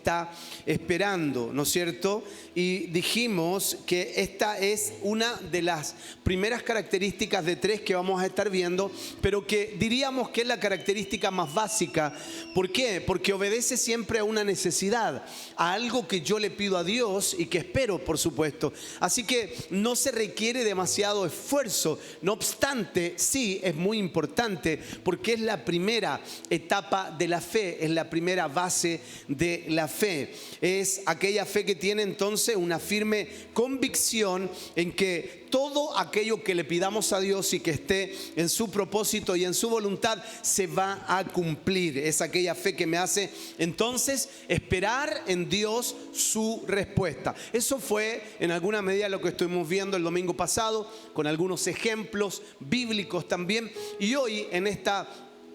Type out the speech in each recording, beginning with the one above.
está esperando, ¿no es cierto? Y dijimos que esta es una de las primeras características de 3 que vamos a estar viendo, pero que diríamos que es la característica más básica. ¿Por qué? Porque obedece siempre a una necesidad, a algo que yo le pido a Dios y que espero, por supuesto. Así que no se requiere demasiado esfuerzo. No obstante, sí es muy importante porque es la primera etapa de la fe, es la primera base de la fe. Es aquella fe que tiene entonces una firme convicción en que todo aquello que le pidamos a Dios y que esté en su propósito y en su voluntad se va a cumplir. Es aquella fe que me hace entonces esperar en Dios su respuesta. Eso fue en alguna medida lo que estuvimos viendo el domingo pasado, con algunos ejemplos bíblicos también. Y hoy en esta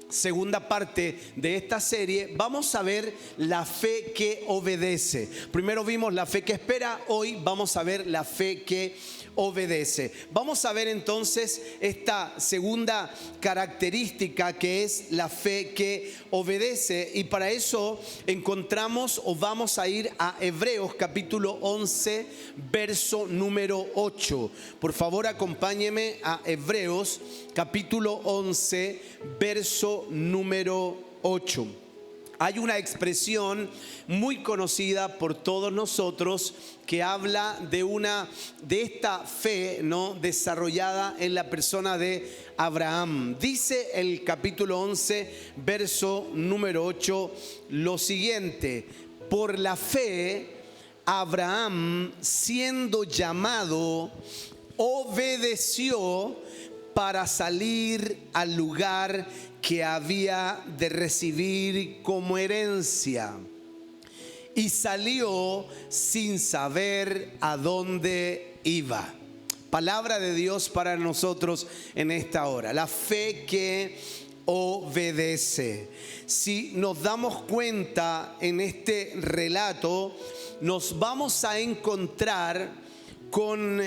segunda parte de esta serie vamos a ver la fe que obedece. Primero vimos la fe que espera, hoy vamos a ver la fe que obedece. Vamos a ver entonces esta segunda característica que es la fe que obedece, y para eso encontramos o vamos a ir a Hebreos capítulo 11 verso número 8. Por favor, acompáñeme a Hebreos capítulo 11 verso número 8. Hay una expresión muy conocida por todos nosotros que habla de esta fe, ¿no?, desarrollada en la persona de Abraham. Dice el capítulo 11, verso número 8, lo siguiente: por la fe, Abraham, siendo llamado, obedeció para salir al lugar que había de recibir como herencia, y salió sin saber a dónde iba. Palabra de Dios para nosotros en esta hora. La fe que obedece. Si nos damos cuenta en este relato, nos vamos a encontrar con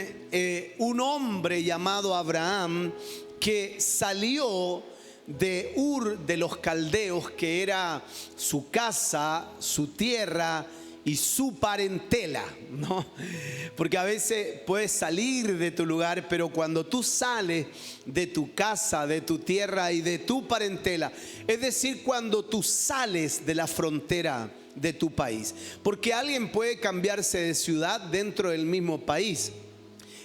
un hombre llamado Abraham que salió de Ur de los Caldeos, que era su casa, su tierra y su parentela, ¿no? Porque a veces puedes salir de tu lugar, pero cuando tú sales de tu casa, de tu tierra y de tu parentela, es decir, cuando tú sales de la frontera de tu país, porque alguien puede cambiarse de ciudad dentro del mismo país.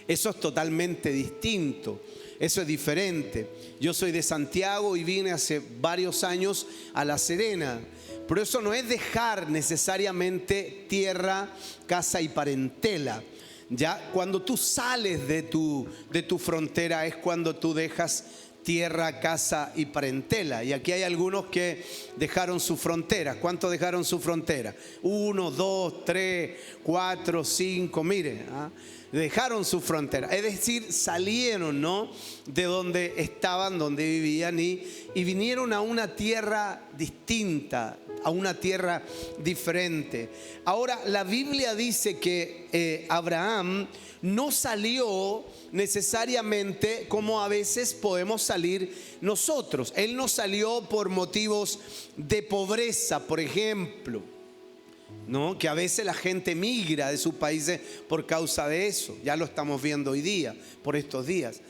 Eso es totalmente distinto. Eso es diferente. Yo soy de Santiago y vine hace varios años a La Serena. Pero eso no es dejar necesariamente tierra, casa y parentela. Ya cuando tú sales de tu frontera es cuando tú dejas tierra, casa y parentela. Y aquí hay algunos que dejaron su frontera. ¿Cuántos dejaron su frontera? 1, 2, 3, 4, 5. Mire, dejaron su frontera, es decir, salieron, ¿no?, de donde estaban, donde vivían, y vinieron a una tierra distinta, a una tierra diferente. Ahora, la Biblia dice que Abraham no salió necesariamente como a veces podemos salir nosotros. Él no salió por motivos de pobreza, por ejemplo, ¿no?, que a veces la gente migra de sus países por causa de eso. Ya lo estamos viendo hoy día, por estos días.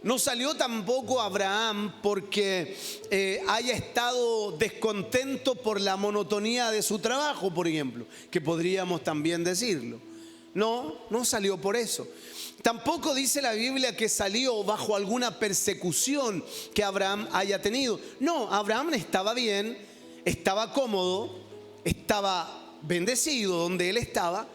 No salió tampoco Abraham porque haya estado descontento por la monotonía de su trabajo, por ejemplo, que podríamos también decirlo. No salió por eso. Tampoco dice la Biblia que salió bajo alguna persecución que Abraham haya tenido. No, Abraham estaba bien, estaba cómodo, estaba bendecido donde él estaba,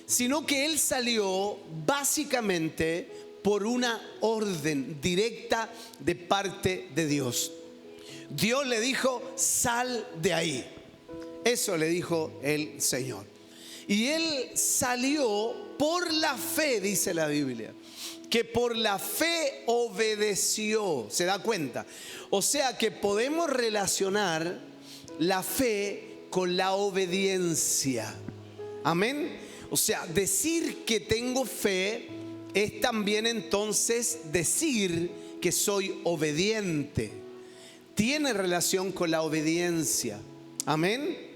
sino que él salió básicamente por una orden directa de parte de Dios. Dios le dijo: sal de ahí. Eso le dijo el Señor. Y él salió por la fe, dice la Biblia, que por la fe obedeció. ¿Se da cuenta? O sea que podemos relacionar la fe con la obediencia. Amén. O sea, decir que tengo fe es también entonces decir que soy obediente. Tiene relación con la obediencia. Amén.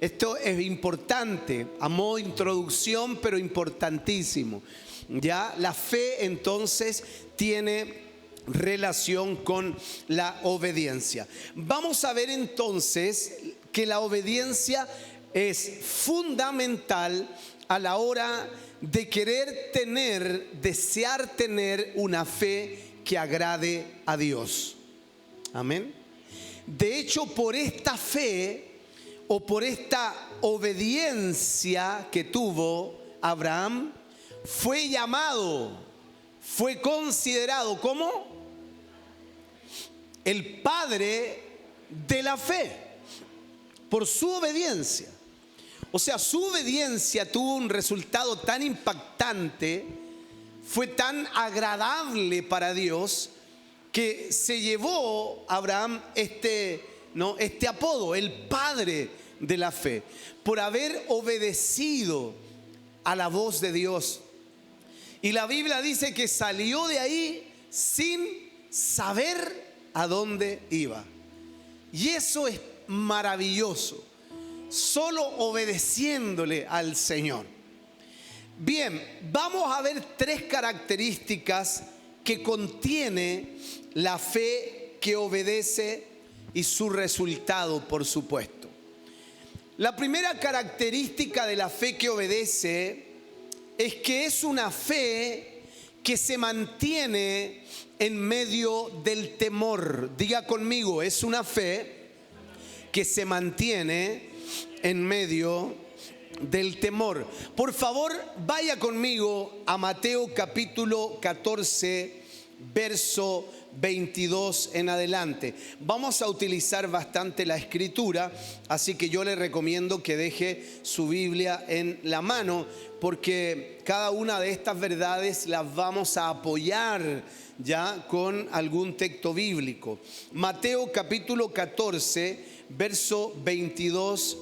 esto es importante, a modo de introducción, pero importantísimo. Ya la fe entonces tiene relación con la obediencia. Vamos a ver entonces que la obediencia es fundamental a la hora de querer tener, desear tener una fe que agrade a Dios. Amén. De hecho, por esta fe o por esta obediencia que tuvo Abraham, fue llamado, fue considerado como el padre de la fe, por su obediencia. O sea, su obediencia tuvo un resultado tan impactante, fue tan agradable para Dios, que se llevó a Abraham este apodo, el padre de la fe, por haber obedecido a la voz de Dios. Y la Biblia dice que salió de ahí sin saber a dónde iba. Y eso es maravilloso, solo obedeciéndole al Señor. Bien, vamos a ver 3 características que contiene la fe que obedece y su resultado, por supuesto. La primera característica de la fe que obedece es que es una fe que se mantiene en medio del temor. Diga conmigo, es una fe que se mantiene en medio del temor. Por favor, vaya conmigo a Mateo capítulo 14, verso 22 en adelante. Vamos a utilizar bastante la escritura, así que yo le recomiendo que deje su Biblia en la mano, porque cada una de estas verdades las vamos a apoyar ya con algún texto bíblico. Mateo capítulo 14, verso 22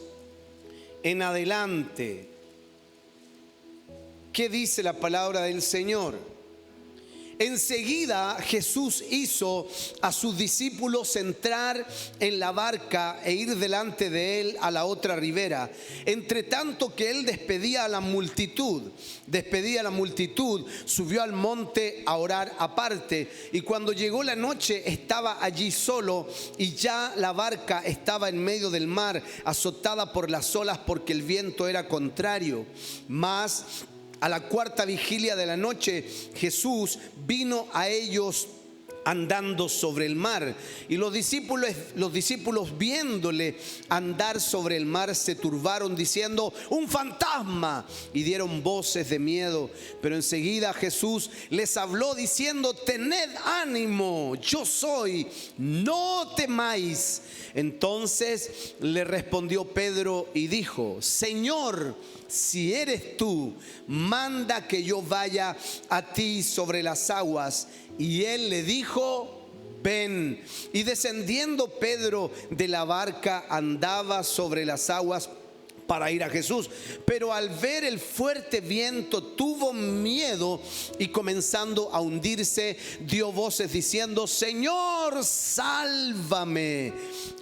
en adelante. ¿Qué dice la palabra del Señor? Enseguida Jesús hizo a sus discípulos entrar en la barca e ir delante de él a la otra ribera. Entre tanto que él despedía a la multitud, subió al monte a orar aparte. Y cuando llegó la noche estaba allí solo, y ya la barca estaba en medio del mar, azotada por las olas porque el viento era contrario. Mas a la 4ª vigilia de la noche, Jesús vino a ellos andando sobre el mar. Y los discípulos viéndole andar sobre el mar se turbaron diciendo: ¡un fantasma! Y dieron voces de miedo. Pero enseguida Jesús les habló diciendo: tened ánimo, yo soy, no temáis. Entonces le respondió Pedro y dijo: Señor, si eres tú, manda que yo vaya a ti sobre las aguas. Y él le dijo: ven. Y descendiendo Pedro de la barca andaba sobre las aguas para ir a Jesús. Pero al ver el fuerte viento tuvo miedo y comenzando a hundirse dio voces diciendo: Señor, sálvame.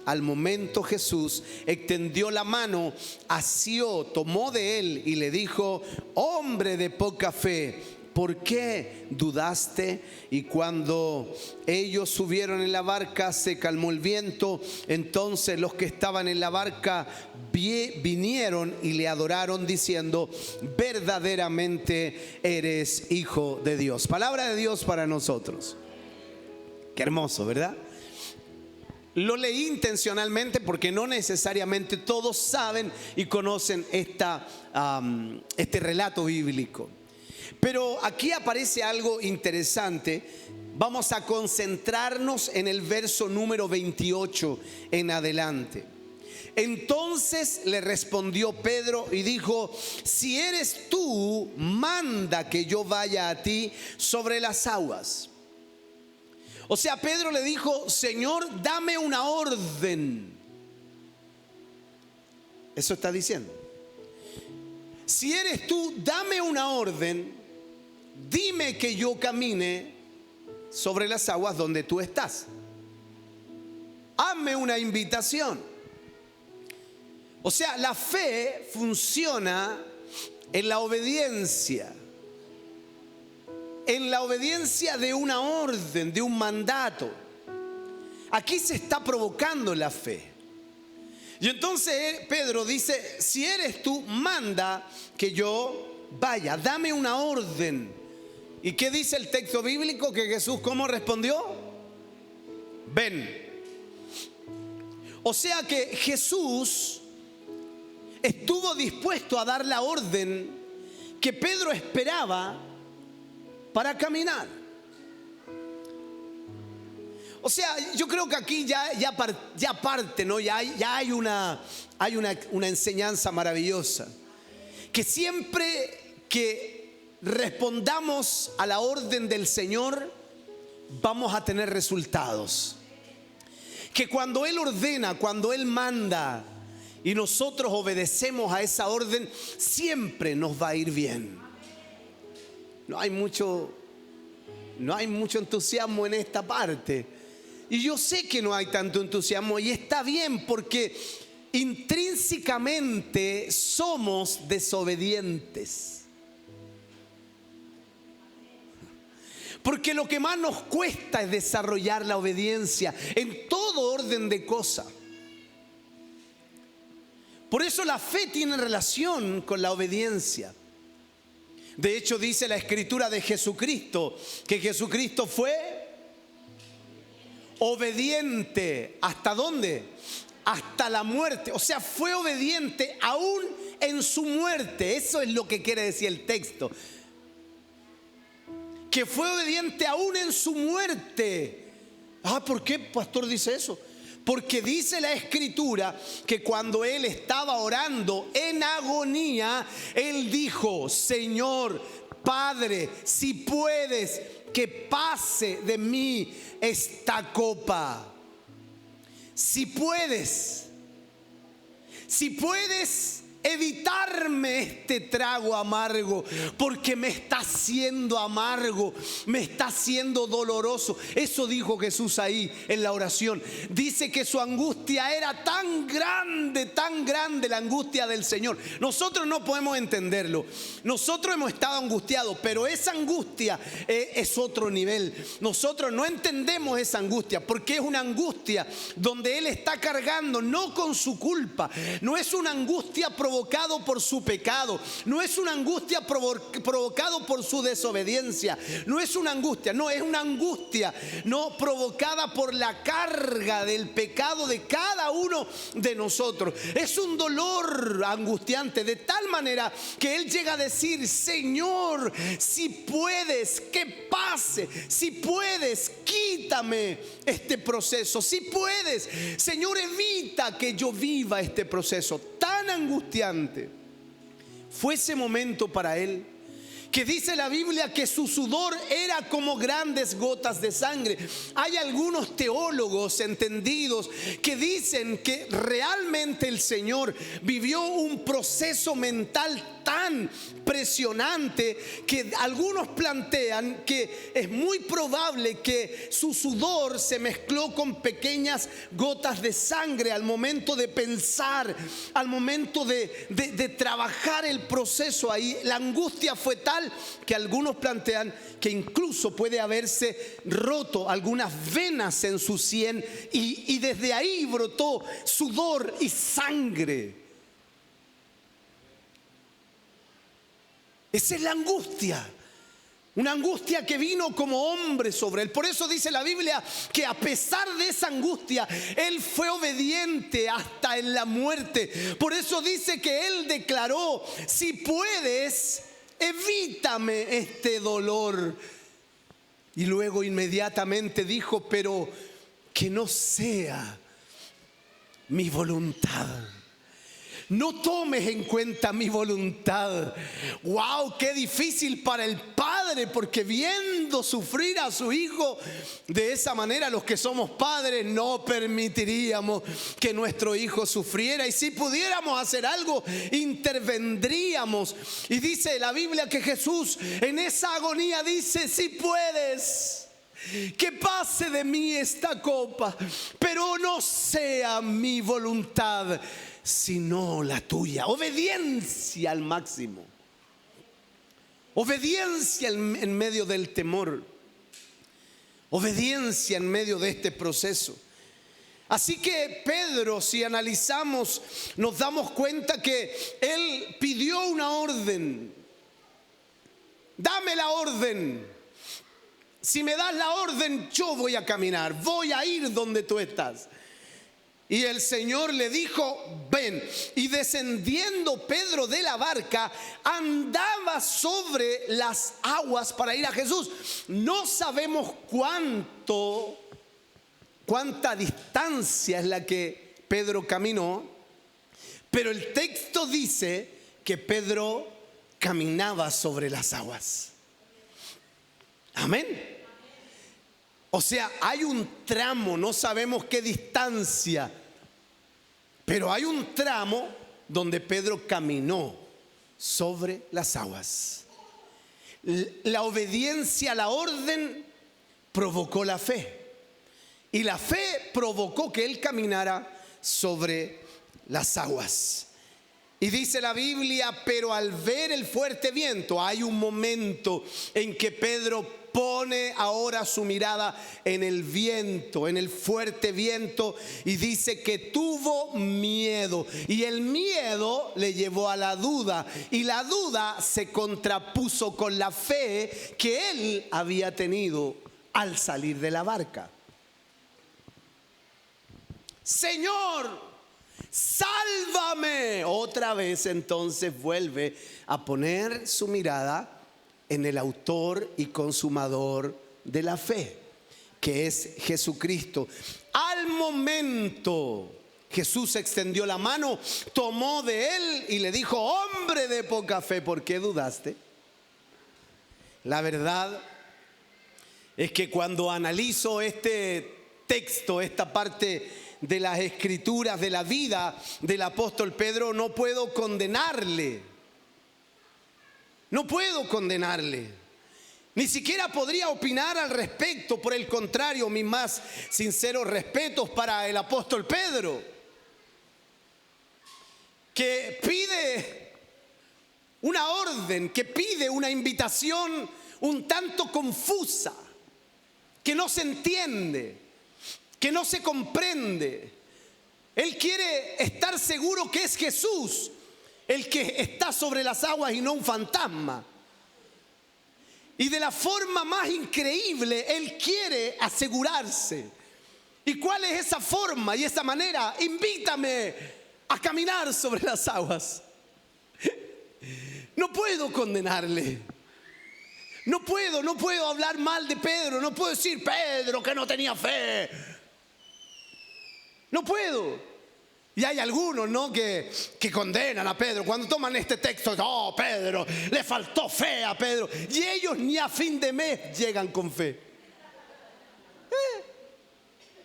Al momento Jesús extendió la mano, asió, tomó de él y le dijo: hombre de poca fe, ¿por qué dudaste? Y cuando ellos subieron en la barca se calmó el viento. Entonces los que estaban en la barca vinieron y le adoraron diciendo: verdaderamente eres Hijo de Dios. Palabra de Dios para nosotros. Qué hermoso, ¿verdad? Lo leí intencionalmente porque no necesariamente todos saben y conocen este relato bíblico. Pero aquí aparece algo interesante. Vamos a concentrarnos en el verso número 28 en adelante. Entonces le respondió Pedro y dijo: si eres tú, manda que yo vaya a ti sobre las aguas. O sea, Pedro le dijo: Señor, dame una orden. Eso está diciendo. Si eres tú, dame una orden. Dime que yo camine sobre las aguas donde tú estás. Hazme una invitación. O sea, la fe funciona en la obediencia. En la obediencia de una orden, de un mandato. Aquí se está provocando la fe. Y entonces Pedro dice, si eres tú, manda que yo vaya, dame una orden. ¿Y qué dice el texto bíblico? Que Jesús, ¿cómo respondió? Ven. O sea que Jesús estuvo dispuesto a dar la orden que Pedro esperaba para caminar. O sea, yo creo que aquí ya parte, ¿no? Ya hay una enseñanza maravillosa. Que siempre que respondamos a la orden del Señor, vamos a tener resultados. Que cuando Él ordena, cuando Él manda y nosotros obedecemos a esa orden, siempre nos va a ir bien. No hay mucho entusiasmo en esta parte. Y yo sé que no hay tanto entusiasmo, y está bien, porque intrínsecamente somos desobedientes. Porque lo que más nos cuesta es desarrollar la obediencia en todo orden de cosas. Por eso la fe tiene relación con la obediencia. De hecho, dice la Escritura de Jesucristo, que Jesucristo fue obediente. ¿Hasta dónde? Hasta la muerte. O sea, fue obediente aún en su muerte. Eso es lo que quiere decir el texto. Que fue obediente aún en su muerte. ¿Por qué, pastor, dice eso? Porque dice la Escritura que cuando Él estaba orando en agonía, Él dijo: Señor, Padre, si puedes, que pase de mí esta copa. Si puedes evitarme este trago amargo, porque me está haciendo amargo, me está haciendo doloroso. Eso dijo Jesús ahí en la oración. Dice que su angustia era tan grande la angustia del Señor. Nosotros no podemos entenderlo. Nosotros hemos estado angustiados, pero esa angustia es otro nivel. Nosotros no entendemos esa angustia, porque es una angustia donde Él está cargando no con su culpa, no es una angustia provocado por su pecado, no es una angustia provocado por su desobediencia, no es una angustia, no, es una angustia no provocada por la carga del pecado de cada uno de nosotros. Es un dolor angustiante, de tal manera que Él llega a decir: Señor, si puedes, que pase, si puedes, quítame este proceso, si puedes, Señor, evita que yo viva este proceso tan angustiante. Fue ese momento para Él, que dice la Biblia que su sudor era como grandes gotas de sangre. Hay algunos teólogos entendidos que dicen que realmente el Señor vivió un proceso mental tan presionante que algunos plantean que es muy probable que su sudor se mezcló con pequeñas gotas de sangre al momento de pensar, al momento de trabajar el proceso ahí. La angustia fue tal que algunos plantean que incluso puede haberse roto algunas venas en su sien y desde ahí brotó sudor y sangre. Esa es la angustia. Una angustia que vino como hombre sobre Él. Por eso dice la Biblia que a pesar de esa angustia, Él fue obediente hasta en la muerte. Por eso dice que Él declaró: si puedes, evítame este dolor. Y luego inmediatamente dijo: pero que no sea mi voluntad, no tomes en cuenta mi voluntad. Wow, qué difícil para el padre, porque viendo sufrir a su hijo de esa manera, los que somos padres no permitiríamos que nuestro hijo sufriera, y si pudiéramos hacer algo, intervendríamos. Y dice la Biblia que Jesús en esa agonía dice: si puedes, que pase de mí esta copa, pero no sea mi voluntad, sino la tuya. Obediencia al máximo. Obediencia en medio del temor. Obediencia en medio de este proceso. Así que Pedro, si analizamos, nos damos cuenta que él pidió una orden. Dame la orden. Si me das la orden, yo voy a caminar, voy a ir donde tú estás. Y el Señor le dijo, ven. Y descendiendo Pedro de la barca, andaba sobre las aguas para ir a Jesús. No sabemos cuánta distancia es la que Pedro caminó, pero el texto dice que Pedro caminaba sobre las aguas. Amén. O sea, hay un tramo, no sabemos qué distancia, pero hay un tramo donde Pedro caminó sobre las aguas. La obediencia a la orden provocó la fe, y la fe provocó que él caminara sobre las aguas. Y dice la Biblia, pero al ver el fuerte viento, hay un momento en que Pedro pone ahora su mirada en el viento, en el fuerte viento, y dice que tuvo miedo, y el miedo le llevó a la duda, y la duda se contrapuso con la fe que él había tenido al salir de la barca. Señor, sálvame. Otra vez entonces vuelve a poner su mirada en el autor y consumador de la fe, que es Jesucristo. Al momento Jesús extendió la mano, tomó de él y le dijo, hombre de poca fe, ¿por qué dudaste? La verdad es que cuando analizo este texto, esta parte de las escrituras, de la vida del apóstol Pedro, no puedo condenarle. No puedo condenarle. Ni siquiera podría opinar al respecto. Por el contrario, mis más sinceros respetos para el apóstol Pedro, que pide una orden, que pide una invitación un tanto confusa, que no se entiende, que no se comprende. Él quiere estar seguro que es Jesús el que está sobre las aguas y no un fantasma. Y de la forma más increíble, él quiere asegurarse. ¿Y cuál es esa forma y esa manera? Invítame a caminar sobre las aguas. No puedo condenarle. No puedo hablar mal de Pedro. No puedo decir, Pedro, que no tenía fe. No puedo. Y hay algunos, ¿no?, que condenan a Pedro cuando toman este texto. No, Pedro, le faltó fe a Pedro. Y ellos ni a fin de mes llegan con fe.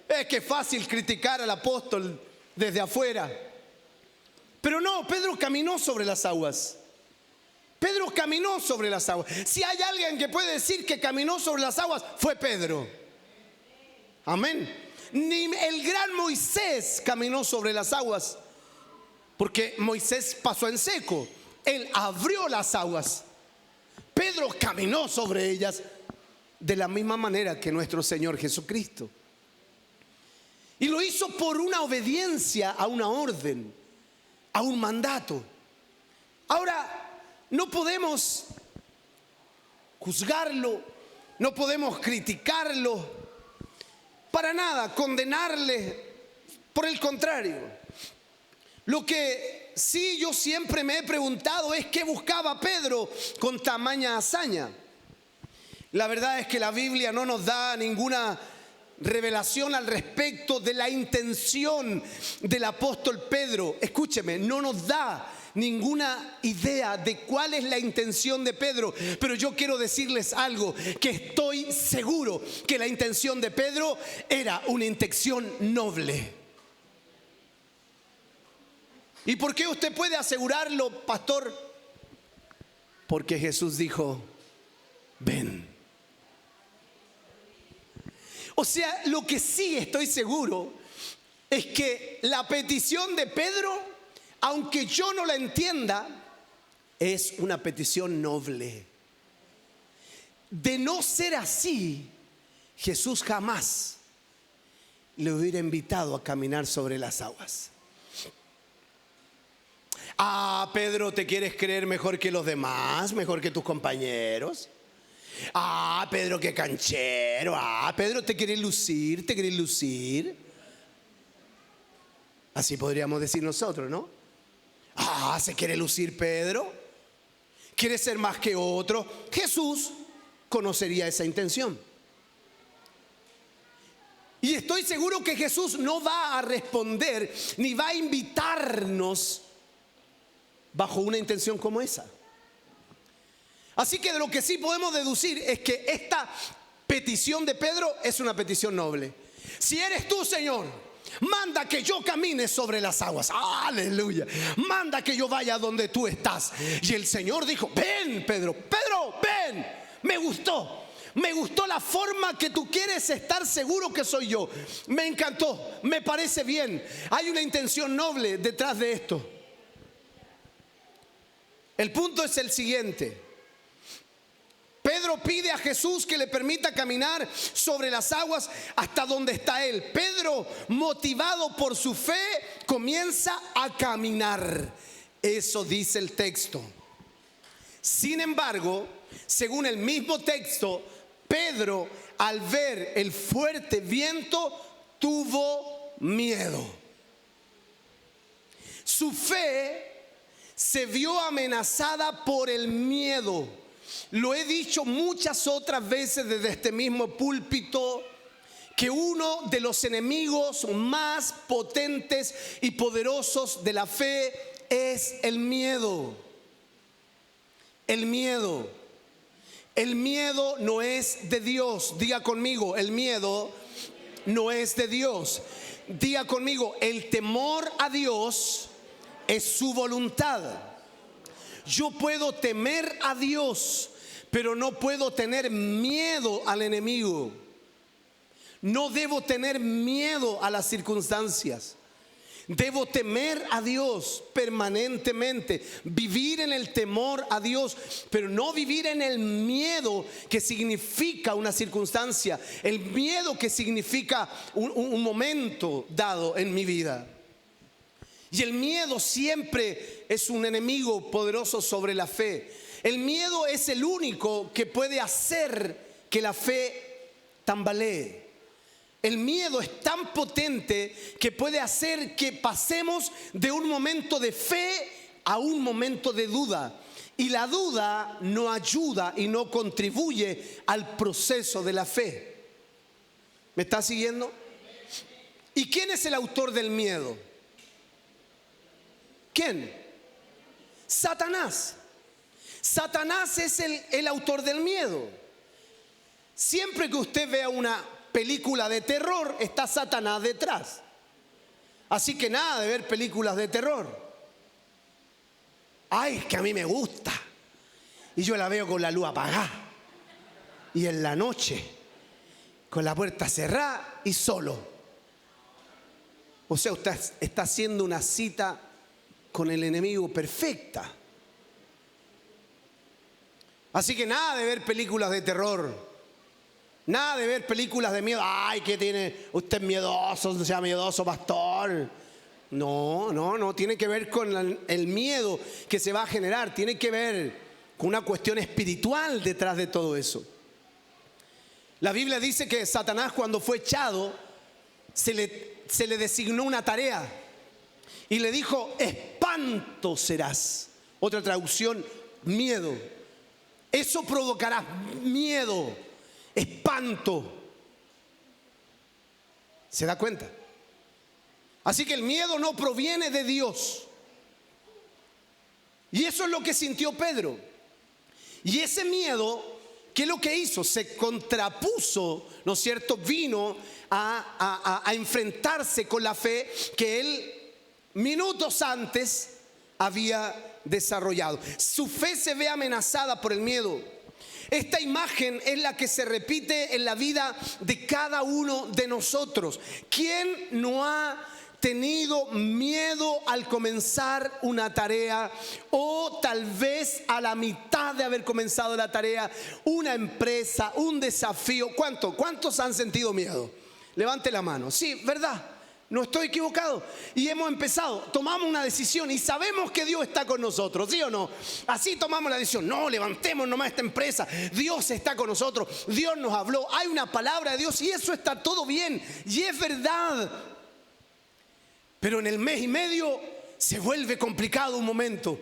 Es que es fácil criticar al apóstol desde afuera. Pero no, Pedro caminó sobre las aguas. Pedro caminó sobre las aguas. Si hay alguien que puede decir que caminó sobre las aguas, fue Pedro. Amén. Ni el gran Moisés caminó sobre las aguas, porque Moisés pasó en seco. Él abrió las aguas. Pedro caminó sobre ellas de la misma manera que nuestro Señor Jesucristo. Y lo hizo por una obediencia a una orden, a un mandato. Ahora, no podemos juzgarlo, no podemos criticarlo, para nada, condenarle. Por el contrario, lo que sí yo siempre me he preguntado es qué buscaba Pedro con tamaña hazaña. La verdad es que la Biblia no nos da ninguna revelación al respecto de la intención del apóstol Pedro. Escúcheme, no nos da ninguna idea de cuál es la intención de Pedro, pero yo quiero decirles algo, que estoy seguro que la intención de Pedro era una intención noble. ¿Y por qué usted puede asegurarlo, pastor? Porque Jesús dijo, ven. O sea, lo que sí estoy seguro es que la petición de Pedro aunque yo no la entienda, es una petición noble. De no ser así, Jesús jamás le hubiera invitado a caminar sobre las aguas. Ah, Pedro, ¿te quieres creer mejor que los demás? ¿Mejor que tus compañeros? Ah, Pedro, qué canchero. Ah, Pedro, ¿te quieres lucir? ¿Te quieres lucir? Así podríamos decir nosotros, ¿no? Ah, ¿se quiere lucir Pedro? ¿Quiere ser más que otro? Jesús conocería esa intención. Y estoy seguro que Jesús no va a responder ni va a invitarnos bajo una intención como esa. Así que de lo que sí podemos deducir es que esta petición de Pedro es una petición noble. Si eres tú, Señor, manda que yo camine sobre las aguas. Aleluya. Manda que yo vaya donde tú estás. Y el Señor dijo: ven, Pedro. Pedro, ven. Me gustó la forma que tú quieres estar seguro que soy yo. Me encantó, me parece bien. Hay una intención noble detrás de esto. El punto es el siguiente. Pedro pide a Jesús que le permita caminar sobre las aguas hasta donde está él. Pedro, motivado por su fe, comienza a caminar. Eso dice el texto. Sin embargo, según el mismo texto, Pedro, al ver el fuerte viento, tuvo miedo. Su fe se vio amenazada por el miedo. Lo he dicho muchas otras veces desde este mismo púlpito, que uno de los enemigos más potentes y poderosos de la fe es el miedo. El miedo. El miedo no es de Dios. Diga conmigo, el miedo no es de Dios. Diga conmigo, el temor a Dios es su voluntad. Yo puedo temer a Dios, pero no puedo tener miedo al enemigo. No debo tener miedo a las circunstancias. Debo temer a Dios permanentemente, vivir en el temor a Dios, pero no vivir en el miedo que significa una circunstancia, el miedo que significa un momento dado en mi vida. Y el miedo siempre es un enemigo poderoso sobre la fe. El miedo es el único que puede hacer que la fe tambalee. El miedo es tan potente que puede hacer que pasemos de un momento de fe a un momento de duda. Y la duda no ayuda y no contribuye al proceso de la fe. ¿Me está siguiendo? ¿Y quién es el autor del miedo? ¿Quién? Satanás. Satanás es el autor del miedo. Siempre que usted vea una película de terror, está Satanás detrás. Así que nada de ver películas de terror. Ay, es que a mí me gusta. Y yo la veo con la luz apagada. Y en la noche, con la puerta cerrada y solo. O sea, usted está haciendo una cita con el enemigo perfecta. Así que nada de ver películas de terror. Nada de ver películas de miedo. Ay, ¿qué tiene usted miedoso? No sea miedoso, pastor. No, tiene que ver con el miedo que se va a generar. Tiene que ver con una cuestión espiritual detrás de todo eso. La Biblia dice que Satanás, cuando fue echado, se le designó una tarea y le dijo: espanto serás. Otra traducción, miedo. Eso provocará miedo, espanto. ¿Se da cuenta? Así que el miedo no proviene de Dios. Y eso es lo que sintió Pedro. Y ese miedo, ¿qué es lo que hizo? Se contrapuso, ¿no es cierto? Vino a enfrentarse con la fe que él minutos antes había desarrollado. Su fe se ve amenazada por el miedo. Esta imagen es la que se repite en la vida de cada uno de nosotros. ¿Quién no ha tenido miedo al comenzar una tarea, o tal vez a la mitad de haber comenzado la tarea, una empresa, un desafío? ¿Cuántos han sentido miedo? Levante la mano. Sí, ¿verdad? No estoy equivocado. Y hemos empezado, tomamos una decisión y sabemos que Dios está con nosotros, ¿sí o no? Así tomamos la decisión: no, levantemos nomás esta empresa, Dios está con nosotros, Dios nos habló, hay una palabra de Dios y eso está todo bien y es verdad. Pero en el mes y medio se vuelve complicado un momento.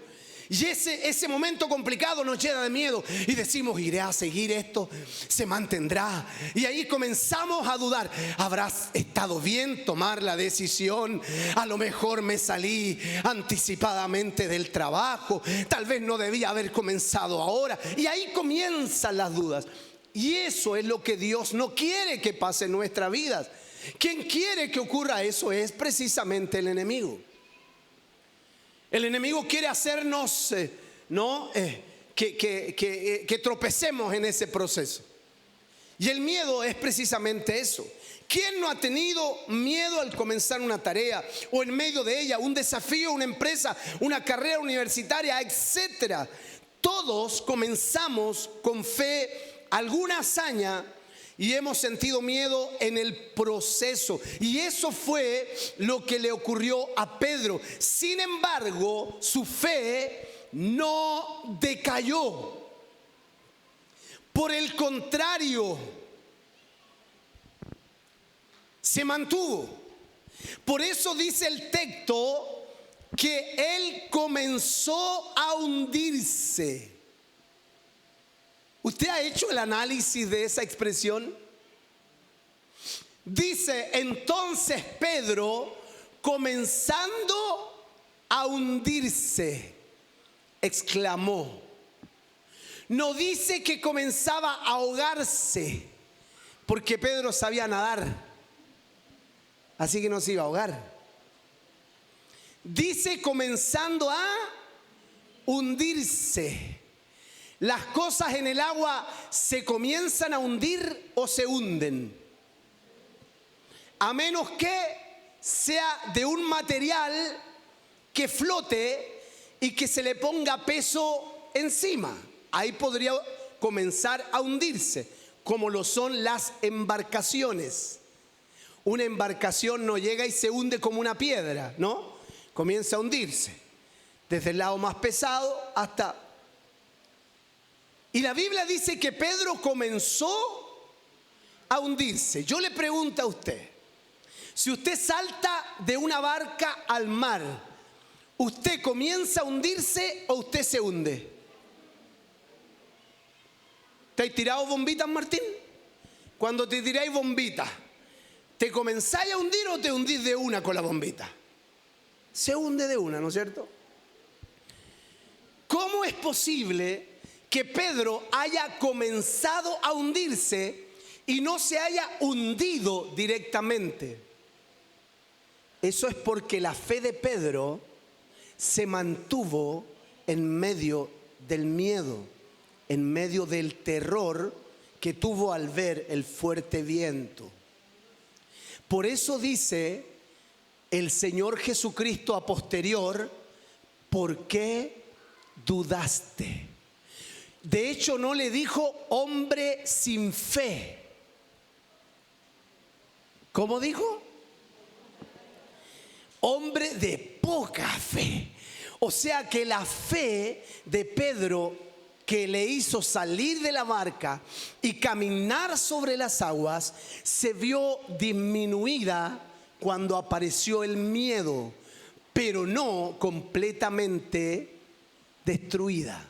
Y ese momento complicado nos llena de miedo y decimos: ¿iré a seguir esto? ¿Se mantendrá? Y ahí comenzamos a dudar: ¿habrá estado bien tomar la decisión? A lo mejor me salí anticipadamente del trabajo, tal vez no debía haber comenzado ahora. Y ahí comienzan las dudas. Y eso es lo que Dios no quiere que pase en nuestras vidas. Quien quiere que ocurra eso es precisamente el enemigo. El enemigo quiere hacernos que tropecemos en ese proceso. Y el miedo es precisamente eso. ¿Quién no ha tenido miedo al comenzar una tarea o en medio de ella, un desafío, una empresa, una carrera universitaria, etcétera? Todos comenzamos con fe alguna hazaña y hemos sentido miedo en el proceso. Y eso fue lo que le ocurrió a Pedro. Sin embargo, su fe no decayó. Por el contrario, se mantuvo. Por eso dice el texto que él comenzó a hundirse. ¿Usted ha hecho el análisis de esa expresión? Dice: entonces Pedro, comenzando a hundirse, exclamó. No dice que comenzaba a ahogarse, porque Pedro sabía nadar, así que no se iba a ahogar. Dice comenzando a hundirse. Las cosas en el agua se comienzan a hundir o se hunden, a menos que sea de un material que flote y que se le ponga peso encima. Ahí podría comenzar a hundirse, como lo son las embarcaciones. Una embarcación no llega y se hunde como una piedra, ¿no? Comienza a hundirse desde el lado más pesado hasta... Y la Biblia dice que Pedro comenzó a hundirse. Yo le pregunto a usted: si usted salta de una barca al mar, ¿usted comienza a hundirse o usted se hunde? ¿Te has tirado bombitas, Martín? Cuando te tiráis bombitas, ¿te comenzáis a hundir o te hundís de una con la bombita? Se hunde de una, ¿no es cierto? ¿Cómo es posible que Pedro haya comenzado a hundirse y no se haya hundido directamente? Eso es porque la fe de Pedro se mantuvo en medio del miedo, en medio del terror que tuvo al ver el fuerte viento. Por eso dice el Señor Jesucristo a posterior: ¿por qué dudaste? De hecho, no le dijo hombre sin fe. ¿Cómo dijo? Hombre de poca fe. O sea que la fe de Pedro, que le hizo salir de la barca y caminar sobre las aguas, se vio disminuida cuando apareció el miedo, pero no completamente destruida.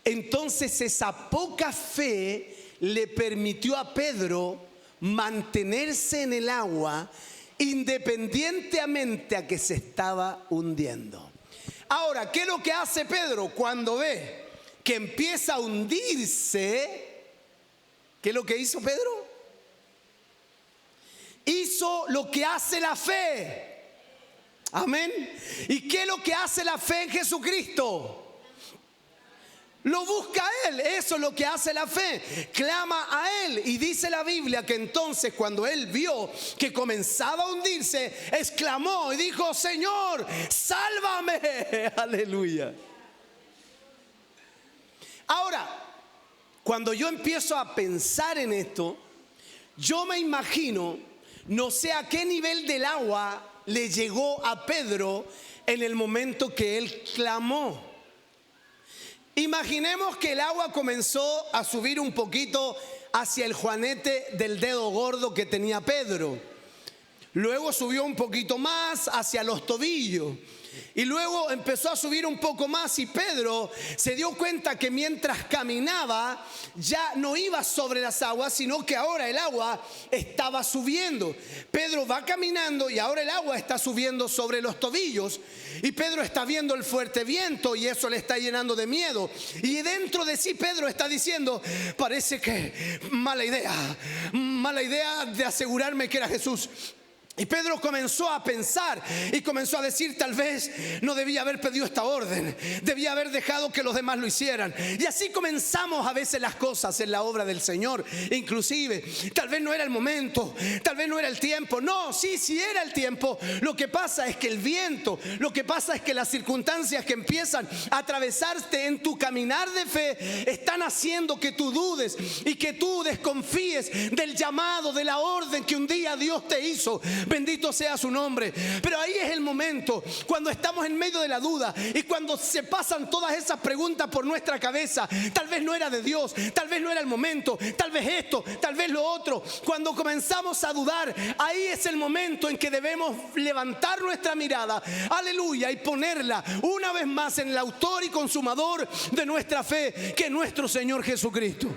Entonces esa poca fe le permitió a Pedro mantenerse en el agua independientemente a que se estaba hundiendo. Ahora, ¿qué es lo que hace Pedro cuando ve que empieza a hundirse? ¿Qué es lo que hizo Pedro? Hizo lo que hace la fe. Amén. ¿Y qué es lo que hace la fe en Jesucristo? Lo busca a Él. Eso es lo que hace la fe. Clama a Él. Y dice la Biblia que entonces cuando Él vio que comenzaba a hundirse, exclamó y dijo: Señor, sálvame. Aleluya. Ahora, cuando yo empiezo a pensar en esto, yo me imagino, no sé a qué nivel del agua le llegó a Pedro en el momento que él clamó. Imaginemos que el agua comenzó a subir un poquito hacia el juanete del dedo gordo que tenía Pedro. Luego subió un poquito más hacia los tobillos. Y luego empezó a subir un poco más y Pedro se dio cuenta que mientras caminaba ya no iba sobre las aguas, sino que ahora el agua estaba subiendo. Pedro va caminando y ahora el agua está subiendo sobre los tobillos. Y Pedro está viendo el fuerte viento y eso le está llenando de miedo. Y dentro de sí Pedro está diciendo: parece que mala idea de asegurarme que era Jesús. Y Pedro comenzó a pensar y comenzó a decir: tal vez no debía haber pedido esta orden, debía haber dejado que los demás lo hicieran. Y así comenzamos a veces las cosas en la obra del Señor. Inclusive, tal vez no era el momento, tal vez no era el tiempo. No, sí era el tiempo. Lo que pasa es que el viento, lo que pasa es que las circunstancias que empiezan a atravesarte en tu caminar de fe están haciendo que tú dudes y que tú desconfíes del llamado, de la orden que un día Dios te hizo. Bendito sea su nombre. Pero ahí es el momento cuando estamos en medio de la duda y cuando se pasan todas esas preguntas por nuestra cabeza. Tal vez no era de Dios, tal vez no era el momento, tal vez esto, tal vez lo otro. Cuando comenzamos a dudar, ahí es el momento en que debemos levantar nuestra mirada, aleluya, y ponerla una vez más en el autor y consumador de nuestra fe, que es nuestro Señor Jesucristo.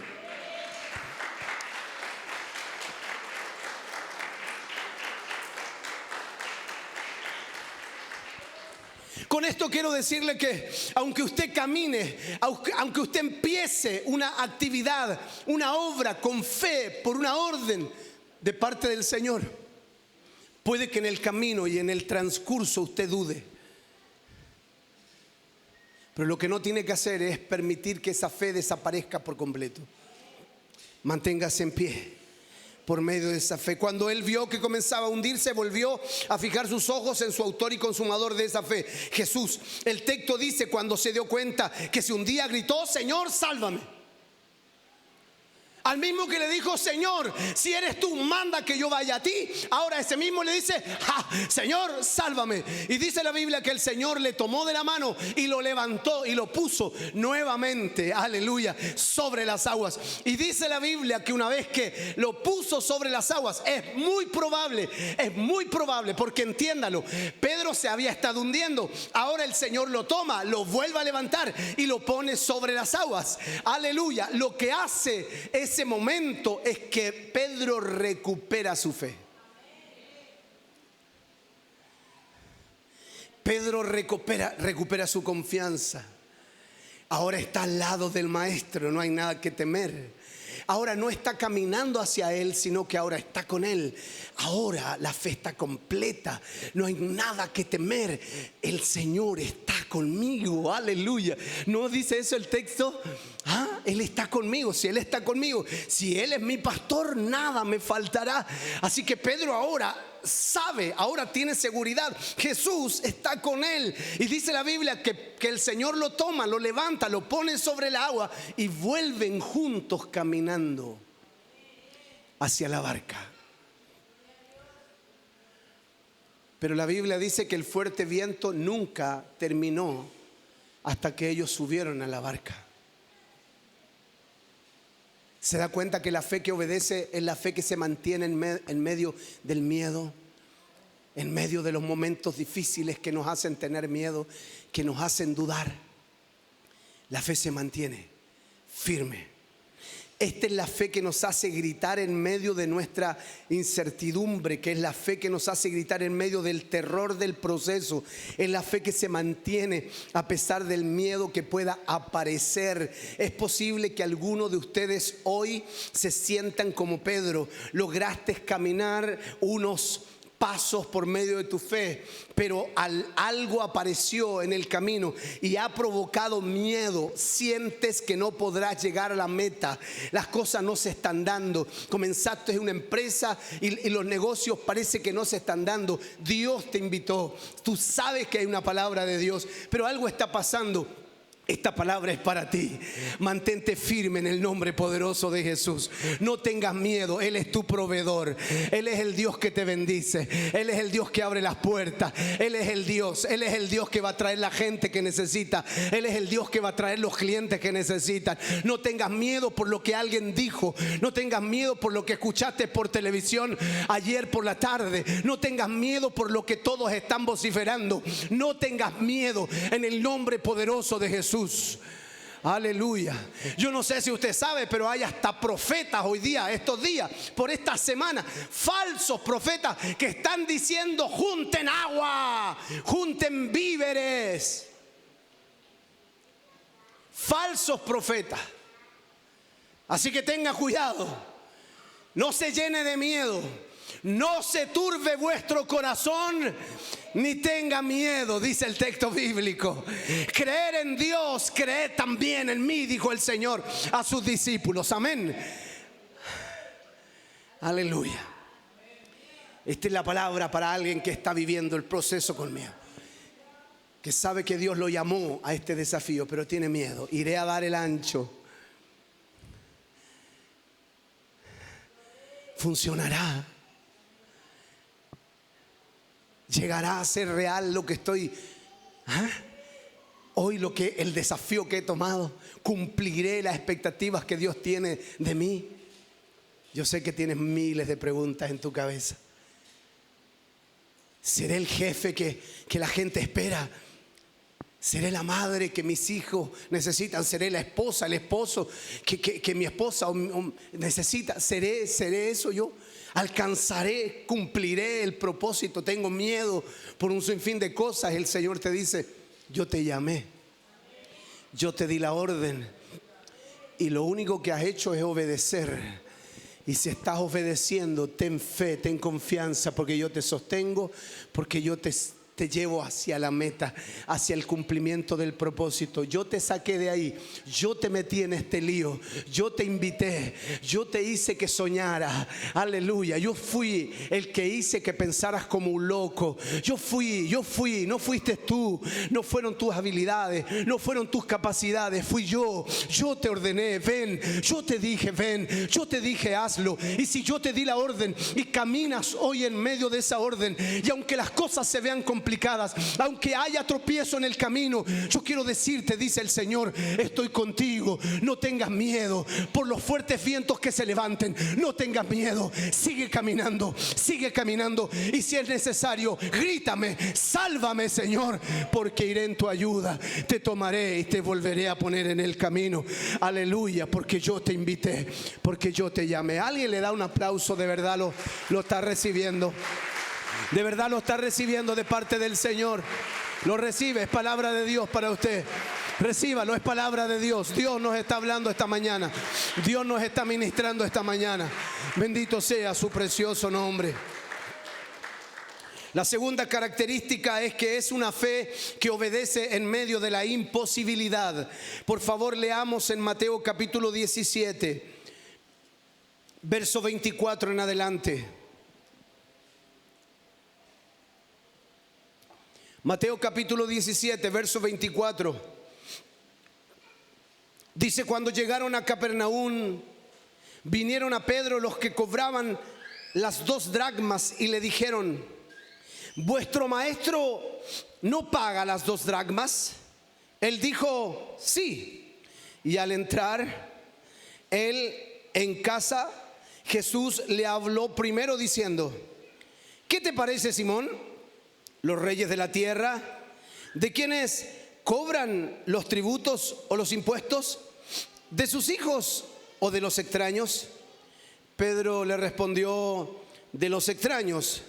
Con esto quiero decirle que aunque usted camine, aunque usted empiece una actividad, una obra con fe por una orden de parte del Señor, puede que en el camino y en el transcurso usted dude. Pero lo que no tiene que hacer es permitir que esa fe desaparezca por completo. Manténgase en pie por medio de esa fe. Cuando él vio que comenzaba a hundirse, volvió a fijar sus ojos en su autor y consumador de esa fe, Jesús. El texto dice: cuando se dio cuenta que se hundía, gritó: Señor, sálvame. Al mismo que le dijo: Señor, si eres tú, manda que yo vaya a ti. Ahora ese mismo le dice: Señor, sálvame. Y dice la Biblia que el Señor le tomó de la mano y lo levantó y lo puso nuevamente, aleluya, sobre las aguas. Y dice la Biblia que una vez que lo puso sobre las aguas, es muy probable, porque entiéndalo, Pedro se había estado hundiendo. Ahora el Señor lo toma, lo vuelve a levantar y lo pone sobre las aguas, aleluya. Lo que hace ese momento es que Pedro recupera su fe. Pedro recupera su confianza. Ahora está al lado del maestro, no hay nada que temer. Ahora no está caminando hacia él, sino que ahora está con él. Ahora la fe está completa, no hay nada que temer. El Señor está conmigo, aleluya. ¿No dice eso el texto? Él está conmigo. Si Él está conmigo, si Él es mi pastor, nada me faltará. Así que Pedro ahora sabe, ahora tiene seguridad. Jesús está con él. Y dice la Biblia que el Señor lo toma, lo levanta, lo pone sobre el agua y vuelven juntos caminando hacia la barca. Pero la Biblia dice que el fuerte viento nunca terminó hasta que ellos subieron a la barca. ¿Se da cuenta que la fe que obedece es la fe que se mantiene en medio del miedo? En medio de los momentos difíciles que nos hacen tener miedo, que nos hacen dudar. La fe se mantiene firme. Esta es la fe que nos hace gritar en medio de nuestra incertidumbre, que es la fe que nos hace gritar en medio del terror del proceso. Es la fe que se mantiene a pesar del miedo que pueda aparecer. Es posible que algunos de ustedes hoy se sientan como Pedro. Lograste caminar unos pasos por medio de tu fe, pero algo apareció en el camino y ha provocado miedo. Sientes que no podrás llegar a la meta, las cosas no se están dando. Comenzaste una empresa y los negocios parece que no se están dando. Dios te invitó, tú sabes que hay una palabra de Dios, pero algo está pasando. Esta palabra es para ti. Mantente firme en el nombre poderoso de Jesús. No tengas miedo, Él es tu proveedor. Él es el Dios que te bendice. Él es el Dios que abre las puertas. Él es el Dios que va a traer la gente que necesita. Él es el Dios que va a traer los clientes que necesitan. No tengas miedo por lo que alguien dijo. No tengas miedo por lo que escuchaste por televisión ayer por la tarde. No tengas miedo por lo que todos están vociferando. No tengas miedo en el nombre poderoso de Jesús. Aleluya. Yo no sé si usted sabe, pero hay hasta profetas hoy día, estos días, por esta semana, falsos profetas que están diciendo: junten agua, junten víveres. Falsos profetas. Así que tenga cuidado, no se llene de miedo, no se turbe vuestro corazón, ni tenga miedo, dice el texto bíblico. Creer en Dios, creed también en mí, dijo el Señor a sus discípulos. Amén. Aleluya. Esta es la palabra para alguien que está viviendo el proceso conmigo, que sabe que Dios lo llamó a este desafío, pero tiene miedo. Iré a dar el ancho. ¿Funcionará? ¿Llegará a ser real lo que estoy hoy, el desafío que he tomado? ¿Cumpliré las expectativas que Dios tiene de mí? Yo sé que tienes miles de preguntas en tu cabeza. ¿Seré el jefe que la gente espera? ¿Seré la madre que mis hijos necesitan? ¿Seré la esposa, el esposo que mi esposa necesita? ¿Seré eso yo? ¿Alcanzaré, cumpliré el propósito? Tengo miedo por un sinfín de cosas. El Señor te dice: yo te llamé, yo te di la orden, y lo único que has hecho es obedecer. Y si estás obedeciendo, ten fe, ten confianza, porque yo te sostengo, porque yo te llevo hacia la meta, hacia el cumplimiento del propósito. Yo te saqué de ahí, yo te metí en este lío, yo te invité, yo te hice que soñaras. Aleluya. Yo fui el que hice que pensaras como un loco. Yo fui, no fuiste tú, no fueron tus habilidades, no fueron tus capacidades, fui yo. Yo te ordené, ven, yo te dije, ven, yo te dije, hazlo. Y si yo te di la orden y caminas hoy en medio de esa orden, y aunque las cosas se vean complicadas, aunque haya tropiezo en el camino, yo quiero decirte, dice el Señor: estoy contigo. No tengas miedo por los fuertes vientos que se levanten. No tengas miedo. Sigue caminando, sigue caminando. Y si es necesario, grítame: sálvame, Señor, porque iré en tu ayuda. Te tomaré y te volveré a poner en el camino. Aleluya, porque yo te invité, porque yo te llamé. ¿Alguien le da un aplauso? De verdad lo está recibiendo. De verdad lo está recibiendo de parte del Señor. Lo recibe, es palabra de Dios para usted. Recíbalo, es palabra de Dios. Dios nos está hablando esta mañana. Dios nos está ministrando esta mañana. Bendito sea su precioso nombre. La segunda característica es que es una fe que obedece en medio de la imposibilidad. Por favor, leamos en Mateo capítulo 17, verso 24 en adelante. Mateo capítulo 17, verso 24. Dice: cuando llegaron a Capernaum, vinieron a Pedro los que cobraban las 2 dracmas y le dijeron: ¿vuestro maestro no paga las 2 dracmas? Él dijo: sí. Y al entrar él en casa, Jesús le habló primero diciendo: ¿qué te parece, Simón? Los reyes de la tierra, ¿de quiénes cobran los tributos o los impuestos? ¿De sus hijos o de los extraños? Pedro le respondió: de los extraños.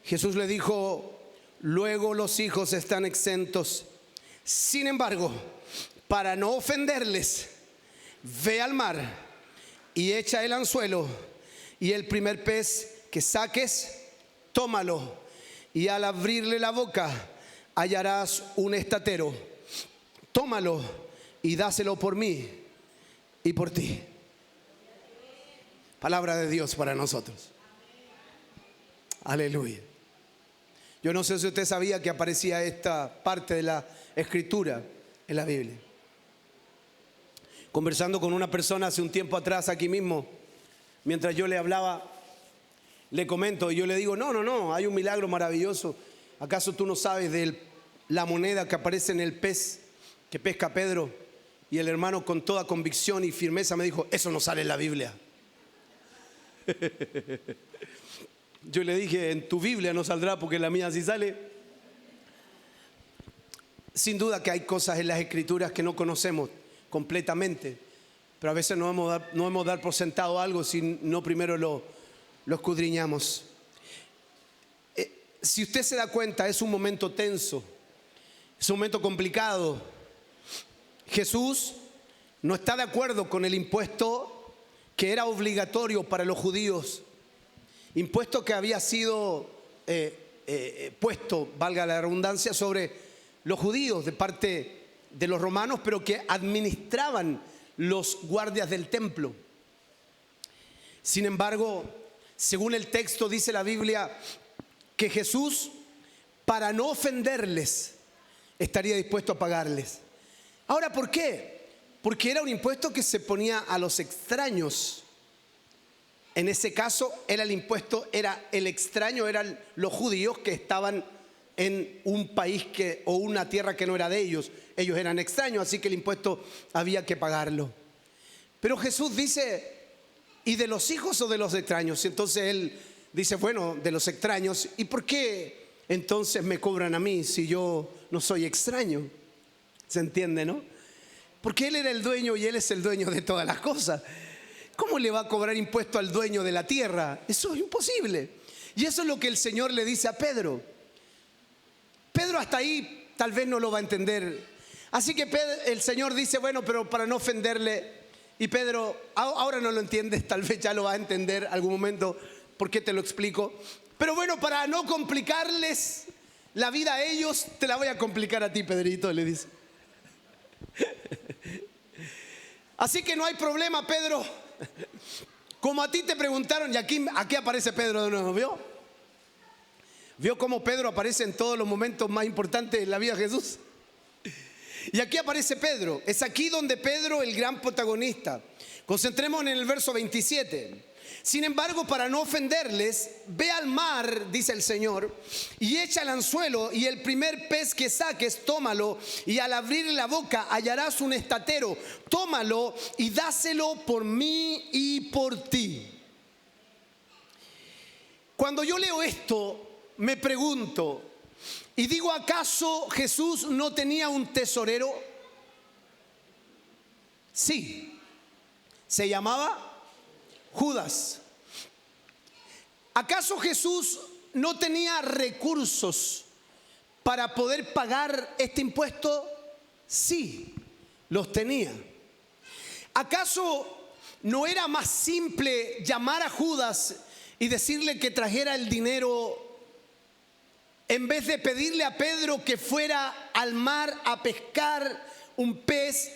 Jesús le dijo: luego los hijos están exentos. Sin embargo, para no ofenderles, ve al mar y echa el anzuelo, y el primer pez que saques, tómalo, y al abrirle la boca hallarás un estatero. Tómalo y dáselo por mí y por ti. Palabra de Dios para nosotros. Aleluya. Yo no sé si usted sabía que aparecía esta parte de la escritura en la Biblia. Conversando con una persona hace un tiempo atrás aquí mismo, mientras yo le hablaba, le comento y yo le digo, no, hay un milagro maravilloso. ¿Acaso tú no sabes de la moneda que aparece en el pez que pesca Pedro? Y el hermano, con toda convicción y firmeza, me dijo, eso no sale en la Biblia. Yo le dije, en tu Biblia no saldrá porque en la mía sí sale. Sin duda que hay cosas en las escrituras que no conocemos completamente, pero a veces no hemos dar por sentado algo si no primero lo escudriñamos. Si usted se da cuenta, es un momento tenso, es un momento complicado. Jesús no está de acuerdo con el impuesto que era obligatorio para los judíos, impuesto que había sido puesto, valga la redundancia, sobre los judíos de parte de los romanos, pero que administraban los guardias del templo. Sin embargo, según el texto dice la Biblia que Jesús, para no ofenderles, estaría dispuesto a pagarles. Ahora, ¿por qué? Porque era un impuesto que se ponía a los extraños. En ese caso era el impuesto, era el extraño, eran los judíos que estaban en un país o una tierra que no era de ellos. Ellos eran extraños, así que el impuesto había que pagarlo. Pero Jesús dice, ¿y de los hijos o de los extraños? Y entonces él dice, bueno, de los extraños. ¿Y por qué entonces me cobran a mí si yo no soy extraño? ¿Se entiende, no? Porque él era el dueño y él es el dueño de todas las cosas. ¿Cómo le va a cobrar impuesto al dueño de la tierra? Eso es imposible. Y eso es lo que el Señor le dice a Pedro. Pedro hasta ahí tal vez no lo va a entender. Así que el Señor dice, bueno, pero para no ofenderle. Y Pedro, ahora no lo entiendes, tal vez ya lo va a entender algún momento. ¿Por qué te lo explico? Pero bueno, para no complicarles la vida a ellos, te la voy a complicar a ti, Pedrito, le dice. Así que no hay problema, Pedro. Como a ti te preguntaron, y aquí aparece Pedro de nuevo, ¿vio? ¿Vio cómo Pedro aparece en todos los momentos más importantes de la vida de Jesús? Y aquí aparece Pedro. Es aquí donde Pedro, el gran protagonista. Concentrémonos en el verso 27. Sin embargo, para no ofenderles, ve al mar, dice el Señor, y echa el anzuelo, y el primer pez que saques, tómalo, y al abrir la boca hallarás un estatero. Tómalo y dáselo por mí y por ti. Cuando yo leo esto, me pregunto y digo, ¿acaso Jesús no tenía un tesorero? Sí, se llamaba Judas. ¿Acaso Jesús no tenía recursos para poder pagar este impuesto? Sí, los tenía. ¿Acaso no era más simple llamar a Judas y decirle que trajera el dinero en vez de pedirle a Pedro que fuera al mar a pescar un pez?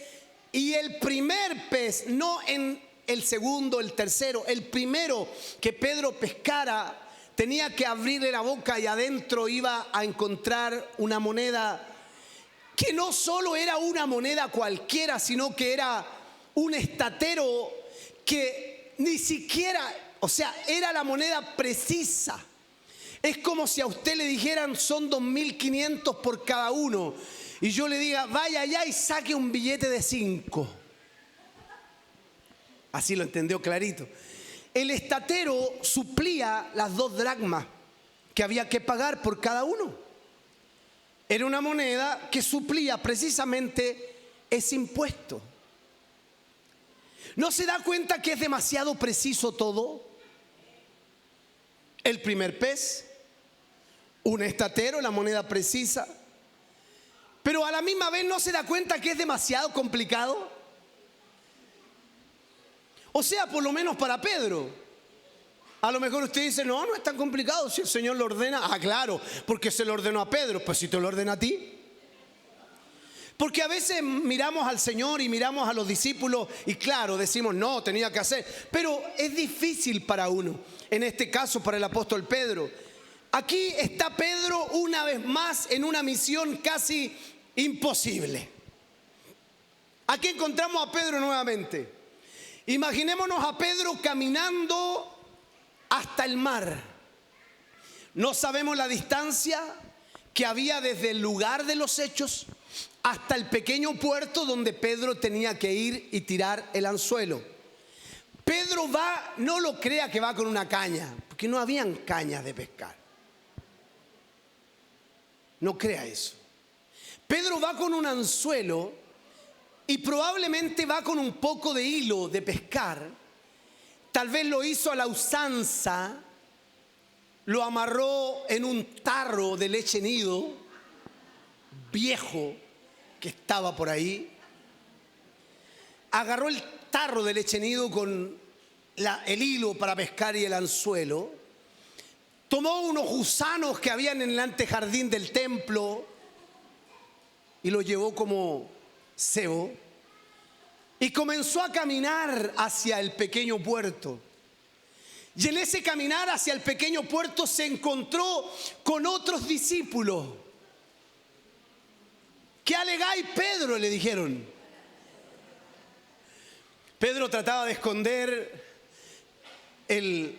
Y el primer pez, no en el segundo, el tercero, el primero que Pedro pescara, tenía que abrirle la boca y adentro iba a encontrar una moneda que no solo era una moneda cualquiera, sino que era un estatero que ni siquiera, o sea, era la moneda precisa. Es como si a usted le dijeran son 2.500 por cada uno y yo le diga vaya allá y saque un billete de 5. Así lo entendió clarito. El estatero suplía las 2 dracmas que había que pagar por cada uno. Era una moneda que suplía precisamente ese impuesto. ¿No se da cuenta que es demasiado preciso todo? El primer pez, un estatero, la moneda precisa. Pero a la misma vez no se da cuenta que es demasiado complicado. O sea, por lo menos para Pedro. A lo mejor usted dice, no, no es tan complicado si el Señor lo ordena. Ah, claro, porque se lo ordenó a Pedro. Pues si te lo ordena a ti. Porque a veces miramos al Señor y miramos a los discípulos y claro, decimos, no, tenía que hacer. Pero es difícil para uno, en este caso para el apóstol Pedro. Aquí está Pedro una vez más en una misión casi imposible. Aquí encontramos a Pedro nuevamente. Imaginémonos a Pedro caminando hasta el mar. No sabemos la distancia que había desde el lugar de los hechos hasta el pequeño puerto donde Pedro tenía que ir y tirar el anzuelo. Pedro va, no lo crea que va con una caña, porque no habían cañas de pescar. No crea eso. Pedro va con un anzuelo y probablemente va con un poco de hilo de pescar. Tal vez lo hizo a la usanza, lo amarró en un tarro de leche nido viejo que estaba por ahí. Agarró el tarro de leche nido con el hilo para pescar y el anzuelo. Tomó unos gusanos que habían en el antejardín del templo y lo llevó como cebo. Y comenzó a caminar hacia el pequeño puerto. Y en ese caminar hacia el pequeño puerto se encontró con otros discípulos. ¿Qué alegáis, Pedro?, le dijeron. Pedro trataba de esconder el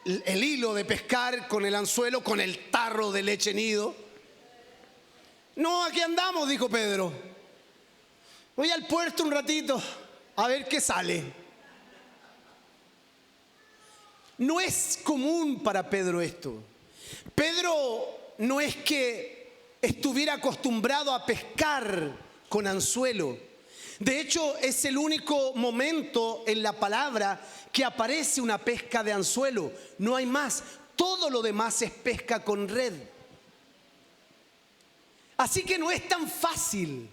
hilo de pescar con el anzuelo, con el tarro de leche nido. No, aquí andamos, dijo Pedro. Voy al puerto un ratito a ver qué sale. No es común para Pedro esto. Pedro no es que estuviera acostumbrado a pescar con anzuelo. De hecho, es el único momento en la palabra que aparece una pesca de anzuelo. No hay más. Todo lo demás es pesca con red. Así que no es tan fácil.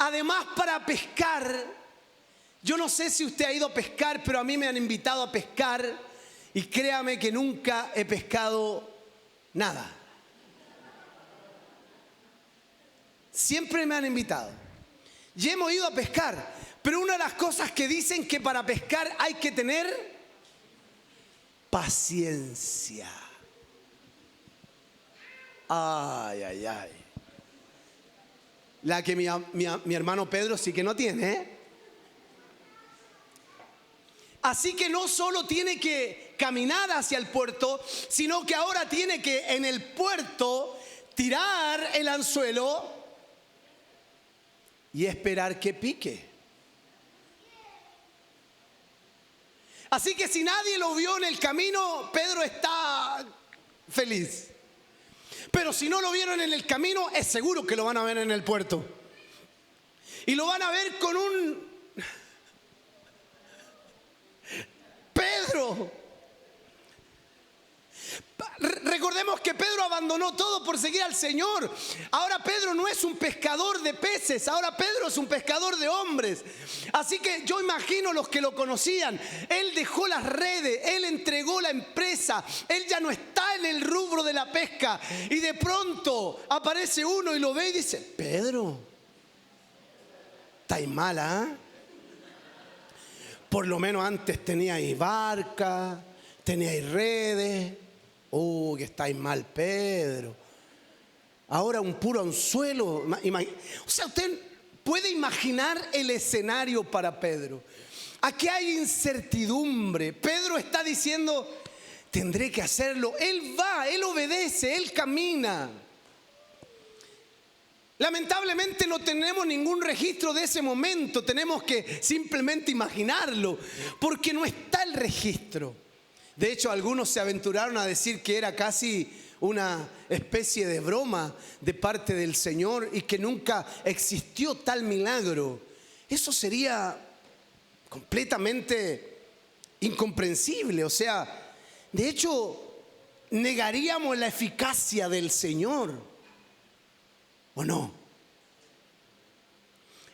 Además, para pescar, yo no sé si usted ha ido a pescar, pero a mí me han invitado a pescar y créame que nunca he pescado nada. Siempre me han invitado. Y hemos ido a pescar, pero una de las cosas que dicen que para pescar hay que tener paciencia. Ay, ay, ay. La que mi hermano Pedro sí que no tiene, ¿eh? Así que no solo tiene que caminar hacia el puerto, sino que ahora tiene que en el puerto tirar el anzuelo y esperar que pique. Así que si nadie lo vio en el camino, Pedro está feliz. Pero si no lo vieron en el camino, es seguro que lo van a ver en el puerto. Y lo van a ver con un Pedro. Recordemos que Pedro abandonó todo por seguir al Señor. Ahora Pedro no es un pescador de peces, ahora Pedro es un pescador de hombres. Así que yo imagino los que lo conocían. Él dejó las redes, él entregó la empresa, él ya no está en el rubro de la pesca. Y de pronto aparece uno y lo ve y dice: Pedro, estáis mala, ¿eh? Por lo menos antes teníais barca, teníais redes. Que estáis mal, Pedro. Ahora un puro anzuelo. O sea, usted puede imaginar el escenario para Pedro. Aquí hay incertidumbre. Pedro está diciendo: tendré que hacerlo. Él va, él obedece, él camina. Lamentablemente no tenemos ningún registro de ese momento. Tenemos que simplemente imaginarlo, porque no está el registro. De hecho, algunos se aventuraron a decir que era casi una especie de broma de parte del Señor y que nunca existió tal milagro. Eso sería completamente incomprensible. O sea, de hecho, negaríamos la eficacia del Señor, ¿o no?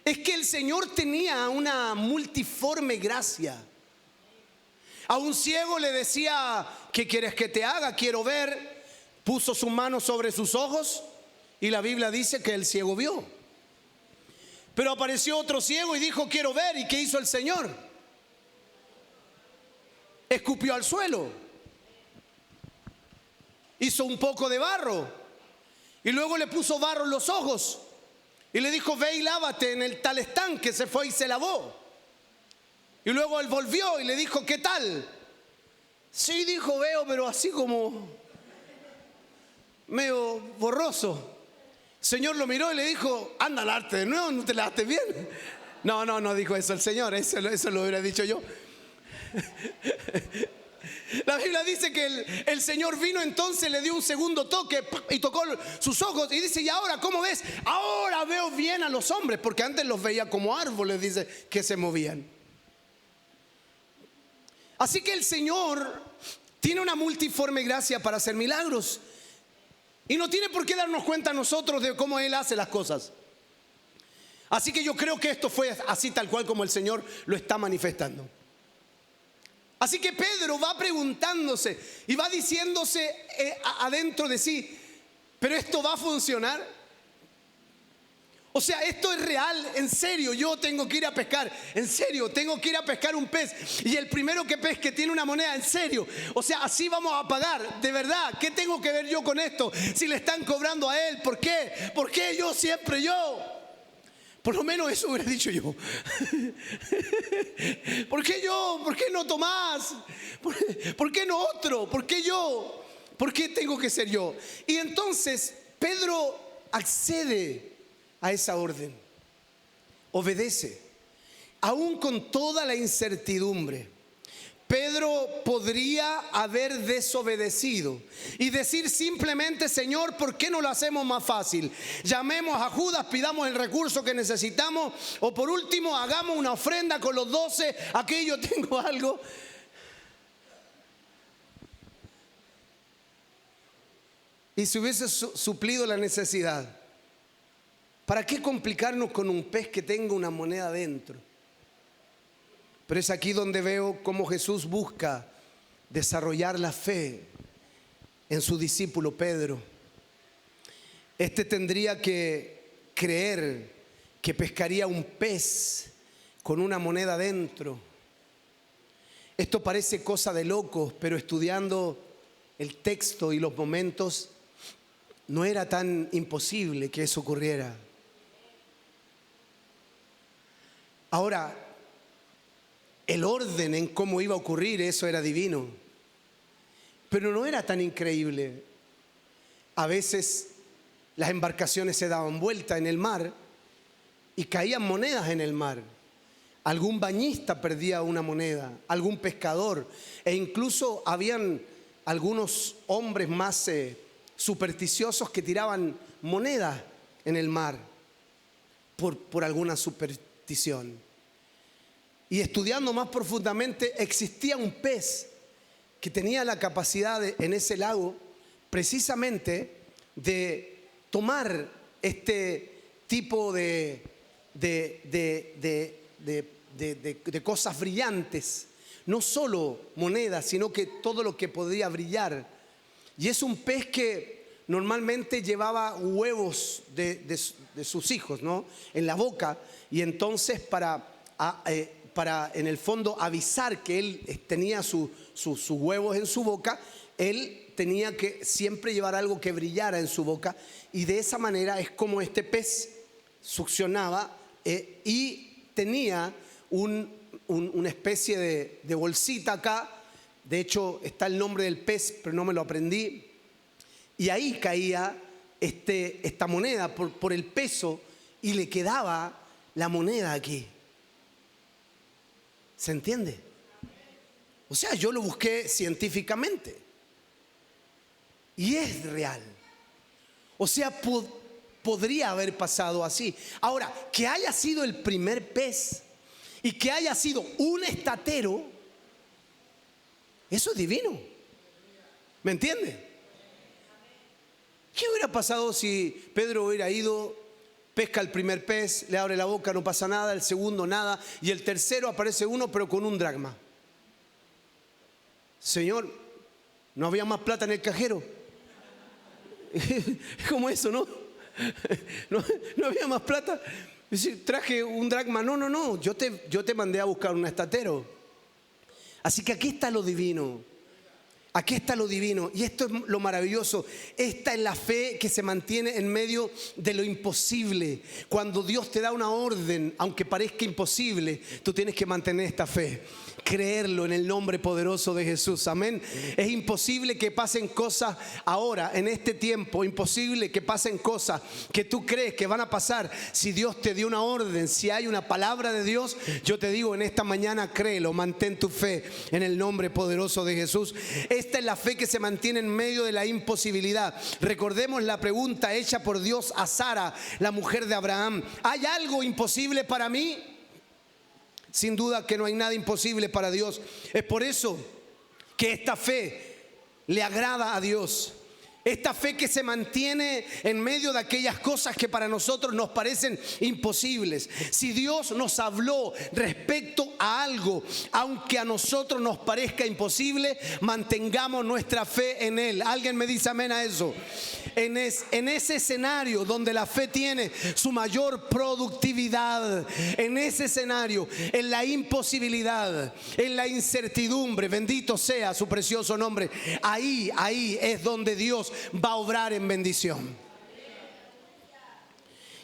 Es que el Señor tenía una multiforme gracia. A un ciego le decía: ¿qué quieres que te haga? Quiero ver. Puso su mano sobre sus ojos y la Biblia dice que el ciego vio. Pero apareció otro ciego y dijo: quiero ver. ¿Y qué hizo el Señor? Escupió al suelo, hizo un poco de barro y luego le puso barro en los ojos y le dijo: ve y lávate en el tal estanque. Se fue y se lavó. Y luego él volvió y le dijo: ¿qué tal? Sí, dijo, veo, pero así como medio borroso. El Señor lo miró y le dijo: anda a lavarte de nuevo, ¿no te lavaste bien? No dijo eso el Señor, eso lo hubiera dicho yo. La Biblia dice que el Señor vino entonces, le dio un segundo toque y tocó sus ojos y dice: y ahora, ¿cómo ves? Ahora veo bien a los hombres, porque antes los veía como árboles, dice, que se movían. Así que el Señor tiene una multiforme gracia para hacer milagros y no tiene por qué darnos cuenta nosotros de cómo Él hace las cosas. Así que yo creo que esto fue así, tal cual como el Señor lo está manifestando. Así que Pedro va preguntándose y va diciéndose adentro de sí: ¿pero esto va a funcionar? O sea, esto es real, en serio, yo tengo que ir a pescar, en serio, tengo que ir a pescar un pez y el primero que pesque tiene una moneda, en serio. O sea, así vamos a pagar, de verdad. ¿Qué tengo que ver yo con esto? Si le están cobrando a él, ¿por qué? ¿Por qué yo siempre yo? Por lo menos eso hubiera dicho yo. ¿Por qué yo? ¿Por qué no Tomás? ¿Por qué no otro? ¿Por qué yo? ¿Por qué tengo que ser yo? Y entonces Pedro accede a esa orden, obedece, aún con toda la incertidumbre. Pedro podría haber desobedecido y decir simplemente: Señor, ¿por qué no lo hacemos más fácil? Llamemos a Judas, pidamos el recurso que necesitamos, o por último hagamos una ofrenda con los 12, aquí yo tengo algo. Y si hubiese suplido la necesidad, ¿para qué complicarnos con un pez que tenga una moneda dentro? Pero es aquí donde veo cómo Jesús busca desarrollar la fe en su discípulo Pedro. Este tendría que creer que pescaría un pez con una moneda dentro. Esto parece cosa de locos, pero estudiando el texto y los momentos, no era tan imposible que eso ocurriera. Ahora, el orden en cómo iba a ocurrir, eso era divino, pero no era tan increíble. A veces las embarcaciones se daban vuelta en el mar y caían monedas en el mar. Algún bañista perdía una moneda, algún pescador, e incluso habían algunos hombres más supersticiosos que tiraban monedas en el mar por alguna superstición. Y estudiando más profundamente, existía un pez que tenía la capacidad en ese lago precisamente de tomar este tipo de cosas brillantes, no solo monedas, sino que todo lo que podía brillar. Y es un pez que normalmente llevaba huevos de sus hijos, ¿no?, en la boca, y entonces para en el fondo avisar que él tenía sus huevos en su boca, él tenía que siempre llevar algo que brillara en su boca, y de esa manera es como este pez succionaba y tenía una especie de bolsita acá. De hecho está el nombre del pez, pero no me lo aprendí, y ahí caía esta moneda por el peso, y le quedaba la moneda aquí. ¿Se entiende? O sea, yo lo busqué científicamente y es real. O sea, podría haber pasado así. Ahora, que haya sido el primer pez y que haya sido un estatero, eso es divino. ¿Me entiende? ¿Qué hubiera pasado si Pedro hubiera ido, pesca el primer pez, le abre la boca, no pasa nada, el segundo nada, y el tercero aparece uno pero con un dracma? Señor, no había más plata en el cajero. Es como eso, ¿no? No había más plata. Dice, traje un dracma. No, yo te mandé a buscar un estatero. Así que aquí está lo divino. Aquí está lo divino. Y esto es lo maravilloso. Esta es la fe que se mantiene en medio de lo imposible. Cuando Dios te da una orden, aunque parezca imposible, tú tienes que mantener esta fe. Creerlo en el nombre poderoso de Jesús. Amén. Es imposible que pasen cosas ahora, en este tiempo. Imposible que pasen cosas que tú crees que van a pasar. Si Dios te dio una orden, si hay una palabra de Dios, yo te digo en esta mañana, créelo, mantén tu fe en el nombre poderoso de Jesús. Esta es la fe que se mantiene en medio de la imposibilidad. Recordemos la pregunta hecha por Dios a Sara, la mujer de Abraham. ¿Hay algo imposible para mí? Sin duda que no hay nada imposible para Dios. Es por eso que esta fe le agrada a Dios. Esta fe que se mantiene en medio de aquellas cosas que para nosotros nos parecen imposibles. Si Dios nos habló respecto a algo, aunque a nosotros nos parezca imposible, mantengamos nuestra fe en Él. ¿Alguien me dice amén a eso? En ese escenario donde la fe tiene su mayor productividad, en ese escenario, en la imposibilidad, en la incertidumbre, bendito sea su precioso nombre, ahí es donde Dios va a obrar en bendición.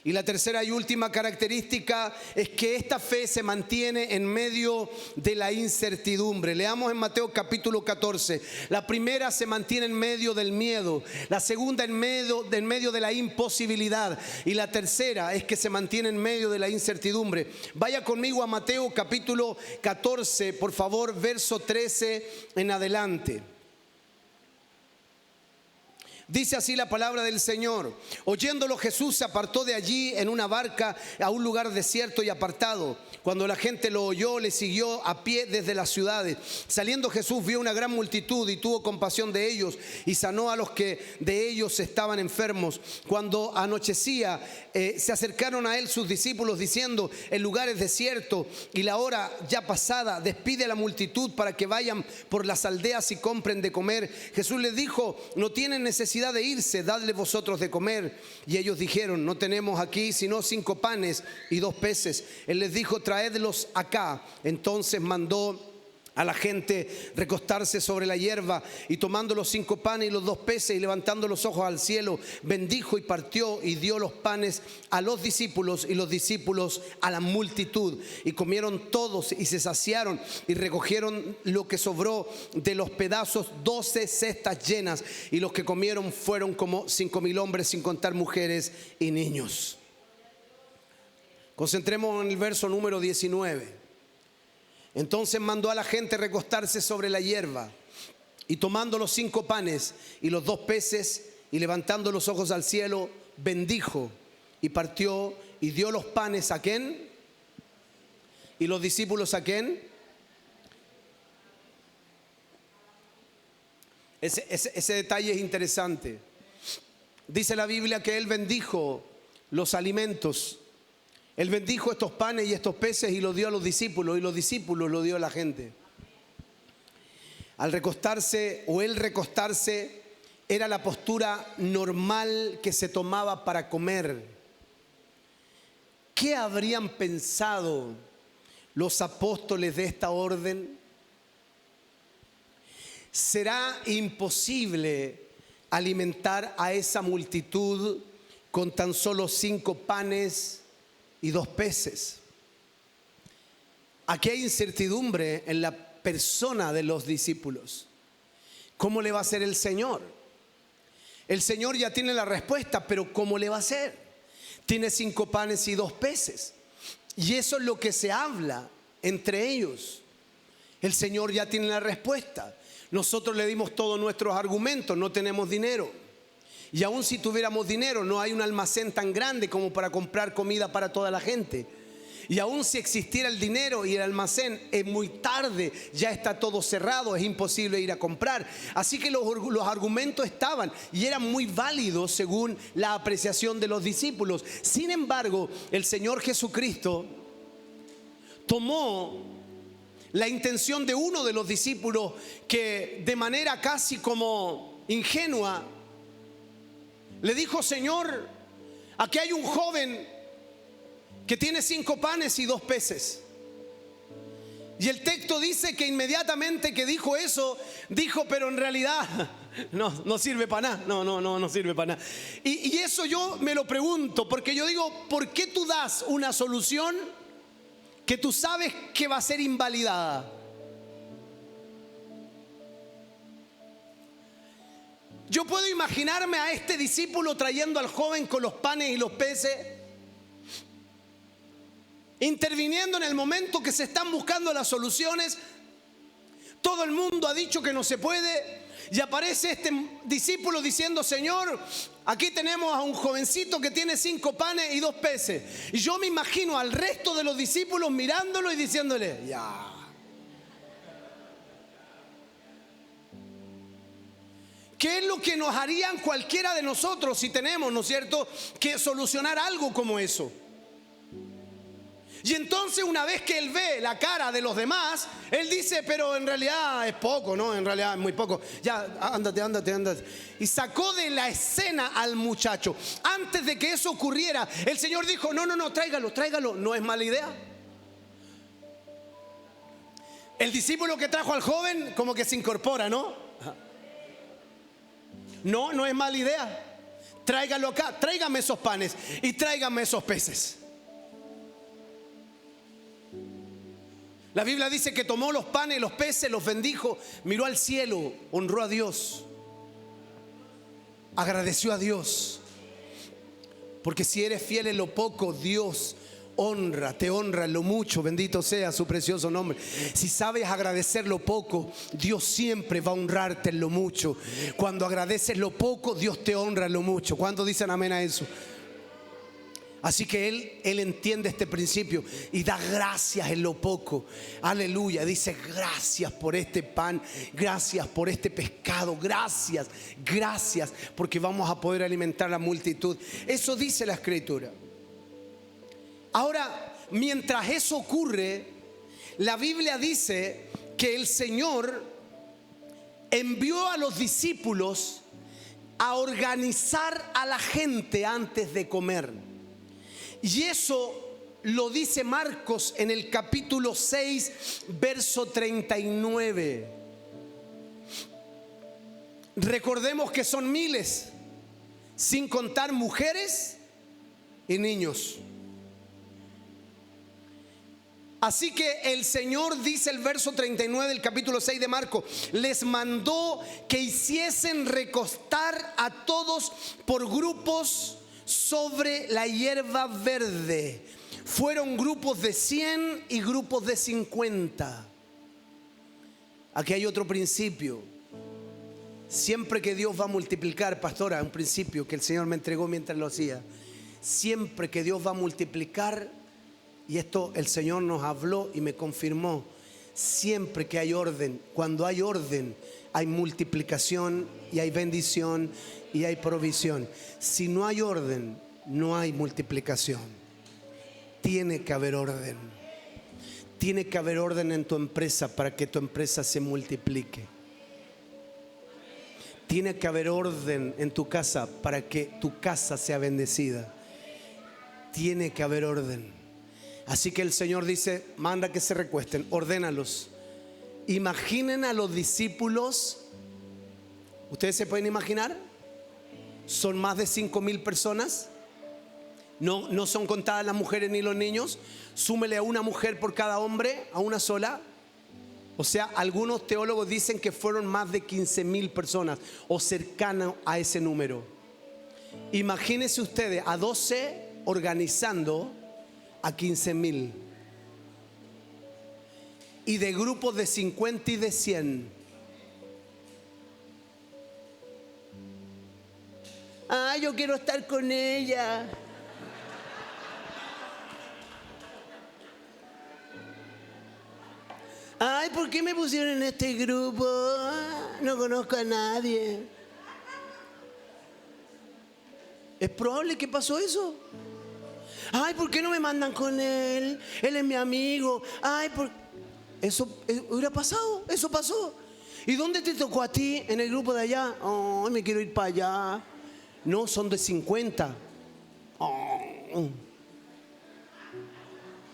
Y la tercera y última característica es que esta fe se mantiene en medio de la incertidumbre. Leamos en Mateo capítulo 14. La primera se mantiene en medio del miedo, la segunda en medio de la imposibilidad, y la tercera es que se mantiene en medio de la incertidumbre. Vaya conmigo a Mateo capítulo 14, por favor, verso 13 en adelante. Dice así la palabra del Señor. Oyéndolo, Jesús se apartó de allí en una barca a un lugar desierto y apartado. Cuando la gente lo oyó, le siguió a pie desde las ciudades. Saliendo Jesús vio una gran multitud y tuvo compasión de ellos y sanó a los que de ellos estaban enfermos. Cuando anochecía, se acercaron a él sus discípulos diciendo: el lugar es desierto y la hora ya pasada. Despide a la multitud para que vayan por las aldeas y compren de comer. Jesús les dijo: no tienen necesidad de irse, dadle vosotros de comer. Y ellos dijeron: no tenemos aquí sino 5 panes y 2 peces. Él les dijo: traedlos acá. Entonces mandó a la gente recostarse sobre la hierba, y tomando los 5 panes y los 2 peces y levantando los ojos al cielo, bendijo y partió y dio los panes a los discípulos y los discípulos a la multitud, y comieron todos y se saciaron, y recogieron lo que sobró de los pedazos 12 cestas llenas, y los que comieron fueron como 5,000 hombres, sin contar mujeres y niños. Concentremos en el verso número 19. Entonces mandó a la gente recostarse sobre la hierba, y tomando los 5 panes y los 2 peces y levantando los ojos al cielo, bendijo y partió y dio los panes ¿a quién? Y los discípulos ¿a quién? Ese detalle es interesante. Dice la Biblia que él bendijo los alimentos. Él bendijo estos panes y estos peces y los dio a los discípulos, y los discípulos lo dio a la gente. Al recostarse, o él recostarse, era la postura normal que se tomaba para comer. ¿Qué habrían pensado los apóstoles de esta orden? ¿Será imposible alimentar a esa multitud con tan solo 5 panes y 2 peces? Aquí hay incertidumbre en la persona de los discípulos. ¿Cómo le va a hacer el Señor? El Señor ya tiene la respuesta, pero ¿cómo le va a hacer? Tiene 5 panes y 2 peces, y eso es lo que se habla entre ellos. El Señor ya tiene la respuesta. Nosotros le dimos todos nuestros argumentos. No tenemos dinero. Y aun si tuviéramos dinero, no hay un almacén tan grande como para comprar comida para toda la gente. Y aun si existiera el dinero y el almacén, es muy tarde, ya está todo cerrado, es imposible ir a comprar. Así que los argumentos estaban y eran muy válidos según la apreciación de los discípulos. Sin embargo, el Señor Jesucristo tomó la intención de uno de los discípulos, que de manera casi como ingenua le dijo: Señor, aquí hay un joven que tiene 5 panes y 2 peces. Y el texto dice que inmediatamente que dijo eso, dijo: pero en realidad no sirve para nada. No sirve para nada. Y eso yo me lo pregunto, porque yo digo: ¿por qué tú das una solución que tú sabes que va a ser invalidada? Yo puedo imaginarme a este discípulo trayendo al joven con los panes y los peces, interviniendo en el momento que se están buscando las soluciones. Todo el mundo ha dicho que no se puede, y aparece este discípulo diciendo: Señor, aquí tenemos a un jovencito que tiene 5 panes y 2 peces. Y yo me imagino al resto de los discípulos mirándolo y diciéndole: ya. ¿Qué es lo que nos harían cualquiera de nosotros si tenemos, ¿no es cierto?, que solucionar algo como eso? Y entonces, una vez que él ve la cara de los demás, él dice: pero en realidad es poco, ¿no? En realidad es muy poco. Ya, ándate. Y sacó de la escena al muchacho. Antes de que eso ocurriera, el Señor dijo: no, tráigalo. No es mala idea. El discípulo que trajo al joven como que se incorpora, ¿no? No es mala idea. Tráigalo acá, tráigame esos panes y tráigame esos peces. La Biblia dice que tomó los panes y los peces, los bendijo, miró al cielo, honró a Dios, agradeció a Dios. Porque si eres fiel en lo poco, Dios te honra en lo mucho. Bendito sea su precioso nombre. Si sabes agradecer lo poco, Dios siempre va a honrarte en lo mucho. Cuando agradeces lo poco, Dios te honra en lo mucho. ¿Cuántos dicen amén a eso? Así que él entiende este principio y da gracias en lo poco. Aleluya. Dice: gracias por este pan, gracias por este pescado, gracias porque vamos a poder alimentar a la multitud. Eso dice la Escritura. Ahora, mientras eso ocurre, la Biblia dice que el Señor envió a los discípulos a organizar a la gente antes de comer. Y eso lo dice Marcos en el capítulo 6, verso 39. Recordemos que son miles, sin contar mujeres y niños. Así que el Señor, dice el verso 39 del capítulo 6 de Marcos, les mandó que hiciesen recostar a todos por grupos sobre la hierba verde. Fueron grupos de 100 y grupos de 50. Aquí hay otro principio. Siempre que Dios va a multiplicar, pastora, un principio que el Señor me entregó mientras lo hacía. Siempre que Dios va a multiplicar, y esto el Señor nos habló y me confirmó, siempre que hay orden, cuando hay orden, hay multiplicación y hay bendición y hay provisión. Si no hay orden, no hay multiplicación. Tiene que haber orden. Tiene que haber orden en tu empresa para que tu empresa se multiplique. Tiene que haber orden en tu casa para que tu casa sea bendecida. Tiene que haber orden. Así que el Señor dice: manda que se recuesten, ordénalos. Imaginen a los discípulos. ¿Ustedes se pueden imaginar? Son más de 5,000 personas. No son contadas las mujeres ni los niños. Súmele a una mujer por cada hombre, a una sola. O sea, algunos teólogos dicen que fueron más de 15,000 personas o cercanas a ese número. Imagínense ustedes a 12 organizando a 15,000. Y de grupos de 50 y de 100. Yo quiero estar con ella. ¿Por qué me pusieron en este grupo? No conozco a nadie. ¿Es probable que pasó eso? ¿Por qué no me mandan con él? Él es mi amigo. Eso hubiera pasado, eso pasó. ¿Y dónde te tocó a ti? En el grupo de allá. Oh, me quiero ir para allá. No, son de 50. Oh,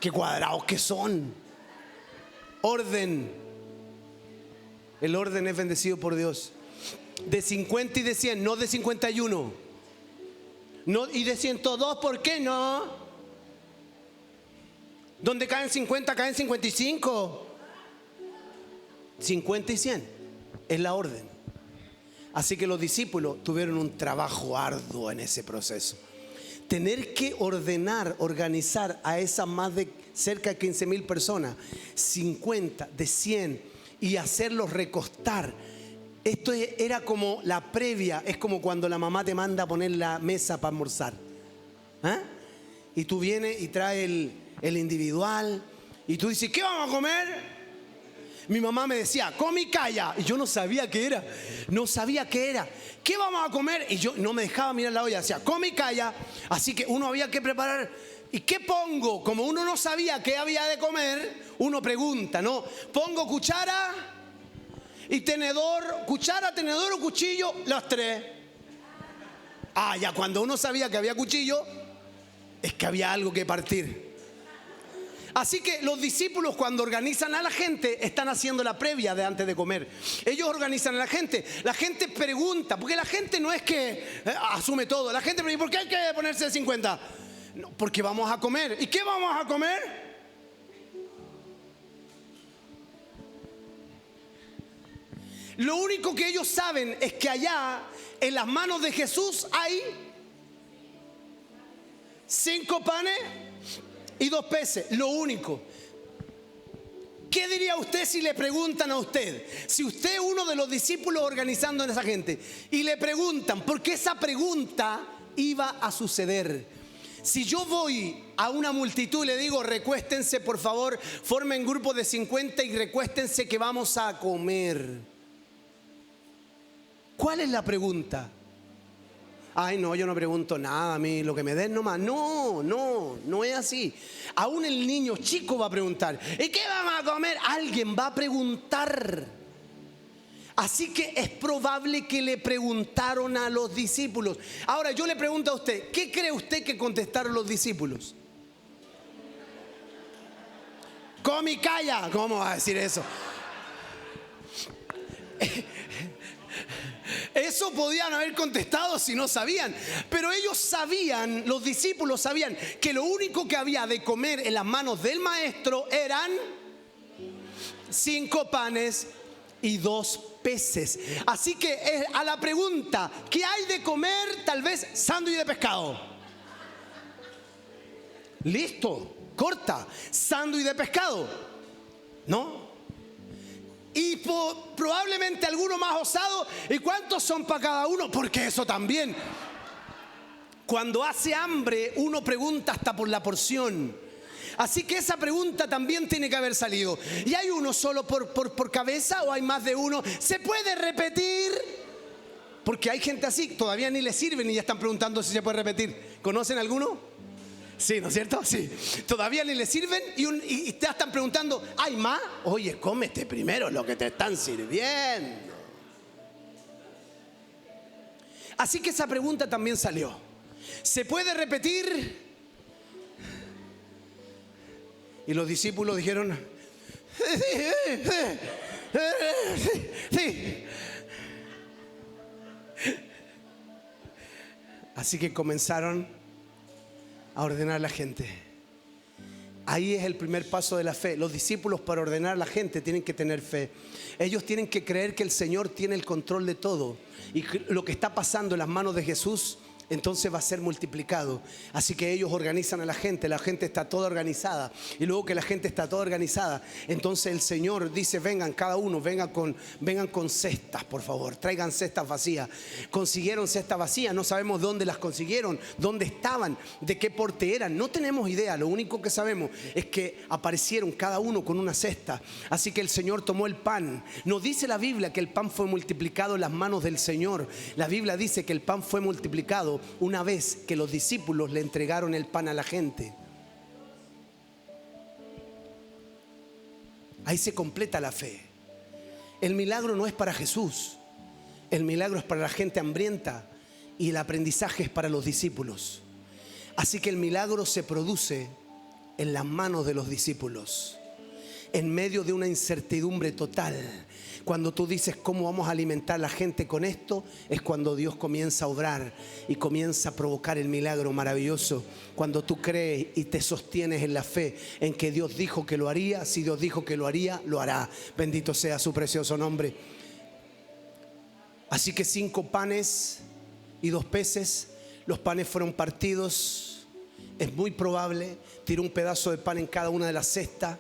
qué cuadrados que son. Orden. El orden es bendecido por Dios. De 50 y de 100, no de 51. No, y de 102, ¿por qué no? Donde caen 50, caen 55. 50 y 100 es la orden. Así que los discípulos tuvieron un trabajo arduo en ese proceso. Tener que ordenar, organizar a esas más de cerca de 15,000 personas, 50, de 100, y hacerlos recostar. Esto era como la previa, es como cuando la mamá te manda a poner la mesa para almorzar. ¿Ah? Y tú vienes y traes el individual, y tú dices, ¿qué vamos a comer? Mi mamá me decía, come y calla. Y yo no sabía qué era. No sabía qué era. ¿Qué vamos a comer? Y yo no me dejaba mirar la olla. Decía, come y calla. Así que uno había que preparar. ¿Y qué pongo? Como uno no sabía qué había de comer, uno pregunta, ¿no? Pongo cuchara y tenedor. Cuchara, tenedor o cuchillo, las tres. Ah, ya cuando uno sabía que había cuchillo, es que había algo que partir. Así que los discípulos, cuando organizan a la gente, están haciendo la previa de antes de comer. Ellos organizan a la gente pregunta, porque la gente no es que asume todo. La gente pregunta, ¿por qué hay que ponerse de 50? No, porque vamos a comer. ¿Y qué vamos a comer? Lo único que ellos saben es que allá, en las manos de Jesús, hay 5 panes y 2 peces, lo único. ¿Qué diría usted si le preguntan a usted? Si usted es uno de los discípulos organizando a esa gente y le preguntan, porque esa pregunta iba a suceder. Si yo voy a una multitud y le digo, recuéstense por favor, formen grupos de 50 y recuéstense que vamos a comer. ¿Cuál es la pregunta? Ay, no, yo no pregunto nada, a mí lo que me den nomás. No es así. Aún el niño chico va a preguntar, ¿y qué vamos a comer? Alguien va a preguntar. Así que es probable que le preguntaron a los discípulos. Ahora yo le pregunto a usted, ¿qué cree usted que contestaron los discípulos? Come y calla. ¿Cómo va a decir eso? Eso podían haber contestado si no sabían. Pero ellos sabían, los discípulos sabían que lo único que había de comer en las manos del maestro eran 5 panes y 2 peces. Así que a la pregunta, ¿qué hay de comer? Tal vez sándwich de pescado. Listo, corta. Sándwich de pescado. ¿No? Y probablemente alguno más osado. ¿Y cuántos son para cada uno? Porque eso también. Cuando hace hambre, uno pregunta hasta por la porción. Así que esa pregunta también tiene que haber salido. ¿Y hay uno solo por cabeza o hay más de uno? ¿Se puede repetir? Porque hay gente así, todavía ni le sirven y ya están preguntando si se puede repetir. ¿Conocen alguno? Sí, ¿no es cierto? Sí. Todavía ni le sirven y te están preguntando, ¿hay más? Oye, cómete primero lo que te están sirviendo. Así que esa pregunta también salió. ¿Se puede repetir? Y los discípulos dijeron, sí. Así que comenzaron a ordenar a la gente. Ahí es el primer paso de la fe. Los discípulos, para ordenar a la gente, tienen que tener fe. Ellos tienen que creer que el Señor tiene el control de todo y que lo que está pasando en las manos de Jesús entonces va a ser multiplicado. Así que ellos organizan a la gente está toda organizada. Y luego que la gente está toda organizada, entonces el Señor dice, vengan cada uno, vengan con cestas, por favor, traigan cestas vacías. Consiguieron cestas vacías, no sabemos dónde las consiguieron, dónde estaban, de qué porte eran, no tenemos idea. Lo único que sabemos es que aparecieron cada uno con una cesta. Así que el Señor tomó el pan. No dice la Biblia que el pan fue multiplicado en las manos del Señor. La Biblia dice que el pan fue multiplicado una vez que los discípulos le entregaron el pan a la gente. Ahí se completa la fe. El milagro no es para Jesús. El milagro es para la gente hambrienta y el aprendizaje es para los discípulos. Así que el milagro se produce en las manos de los discípulos, en medio de una incertidumbre total. Cuando tú dices cómo vamos a alimentar a la gente con esto, es cuando Dios comienza a obrar y comienza a provocar el milagro maravilloso. Cuando tú crees y te sostienes en la fe, en que Dios dijo que lo haría, si Dios dijo que lo haría, lo hará. Bendito sea su precioso nombre. Así que 5 panes y 2 peces, los panes fueron partidos. Es muy probable, tiró un pedazo de pan en cada una de las cestas.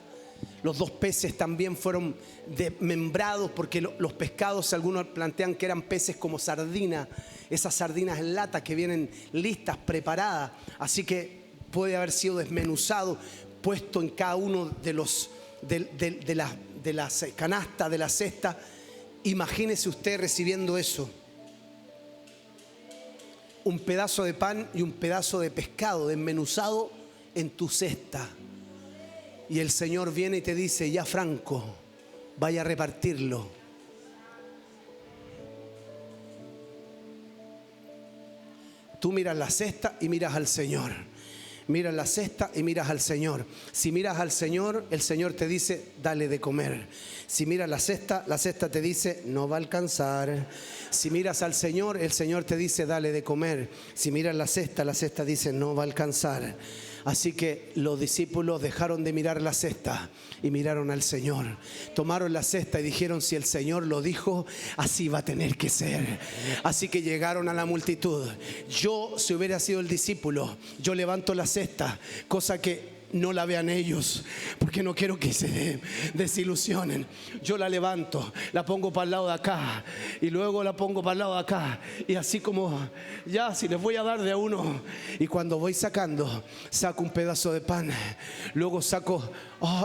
Los 2 peces también fueron desmembrados, porque los pescados, algunos plantean que eran peces como sardina, esas sardinas en lata que vienen listas, preparadas. Así que puede haber sido desmenuzado, puesto en cada uno de las canastas, de la cesta. Imagínese usted recibiendo eso. Un pedazo de pan y un pedazo de pescado desmenuzado en tu cesta. Y el Señor viene y te dice: ya Franco, vaya a repartirlo. Tú miras la cesta y miras al Señor. Miras la cesta y miras al Señor. Si miras al Señor, el Señor te dice: dale de comer. Si miras la cesta te dice: no va a alcanzar. Si miras al Señor, el Señor te dice: dale de comer. Si miras la cesta dice: no va a alcanzar. Así que los discípulos dejaron de mirar la cesta y miraron al Señor. Tomaron la cesta y dijeron: si el Señor lo dijo, así va a tener que ser. Así que llegaron a la multitud. Yo, si hubiera sido el discípulo, yo levanto la cesta, cosa que no la vean ellos, porque no quiero que se desilusionen. Yo la levanto, la pongo para el lado de acá y luego la pongo para el lado de acá, y así como ya, si les voy a dar de a uno, y cuando voy sacando, saco un pedazo de pan, luego saco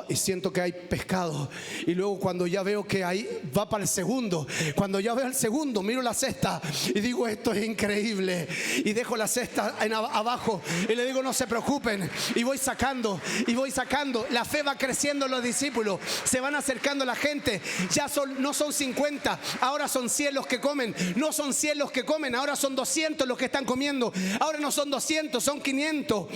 y siento que hay pescado, y luego cuando ya veo que ahí va para el segundo, cuando ya veo el segundo, miro la cesta y digo: esto es increíble, y dejo la cesta abajo y le digo: no se preocupen, y voy sacando. La fe va creciendo en los discípulos, se van acercando a la gente. Ya no son 50, ahora son 100 los que comen. No son 100 los que comen, ahora son 200 los que están comiendo. Ahora no son 200, son 500.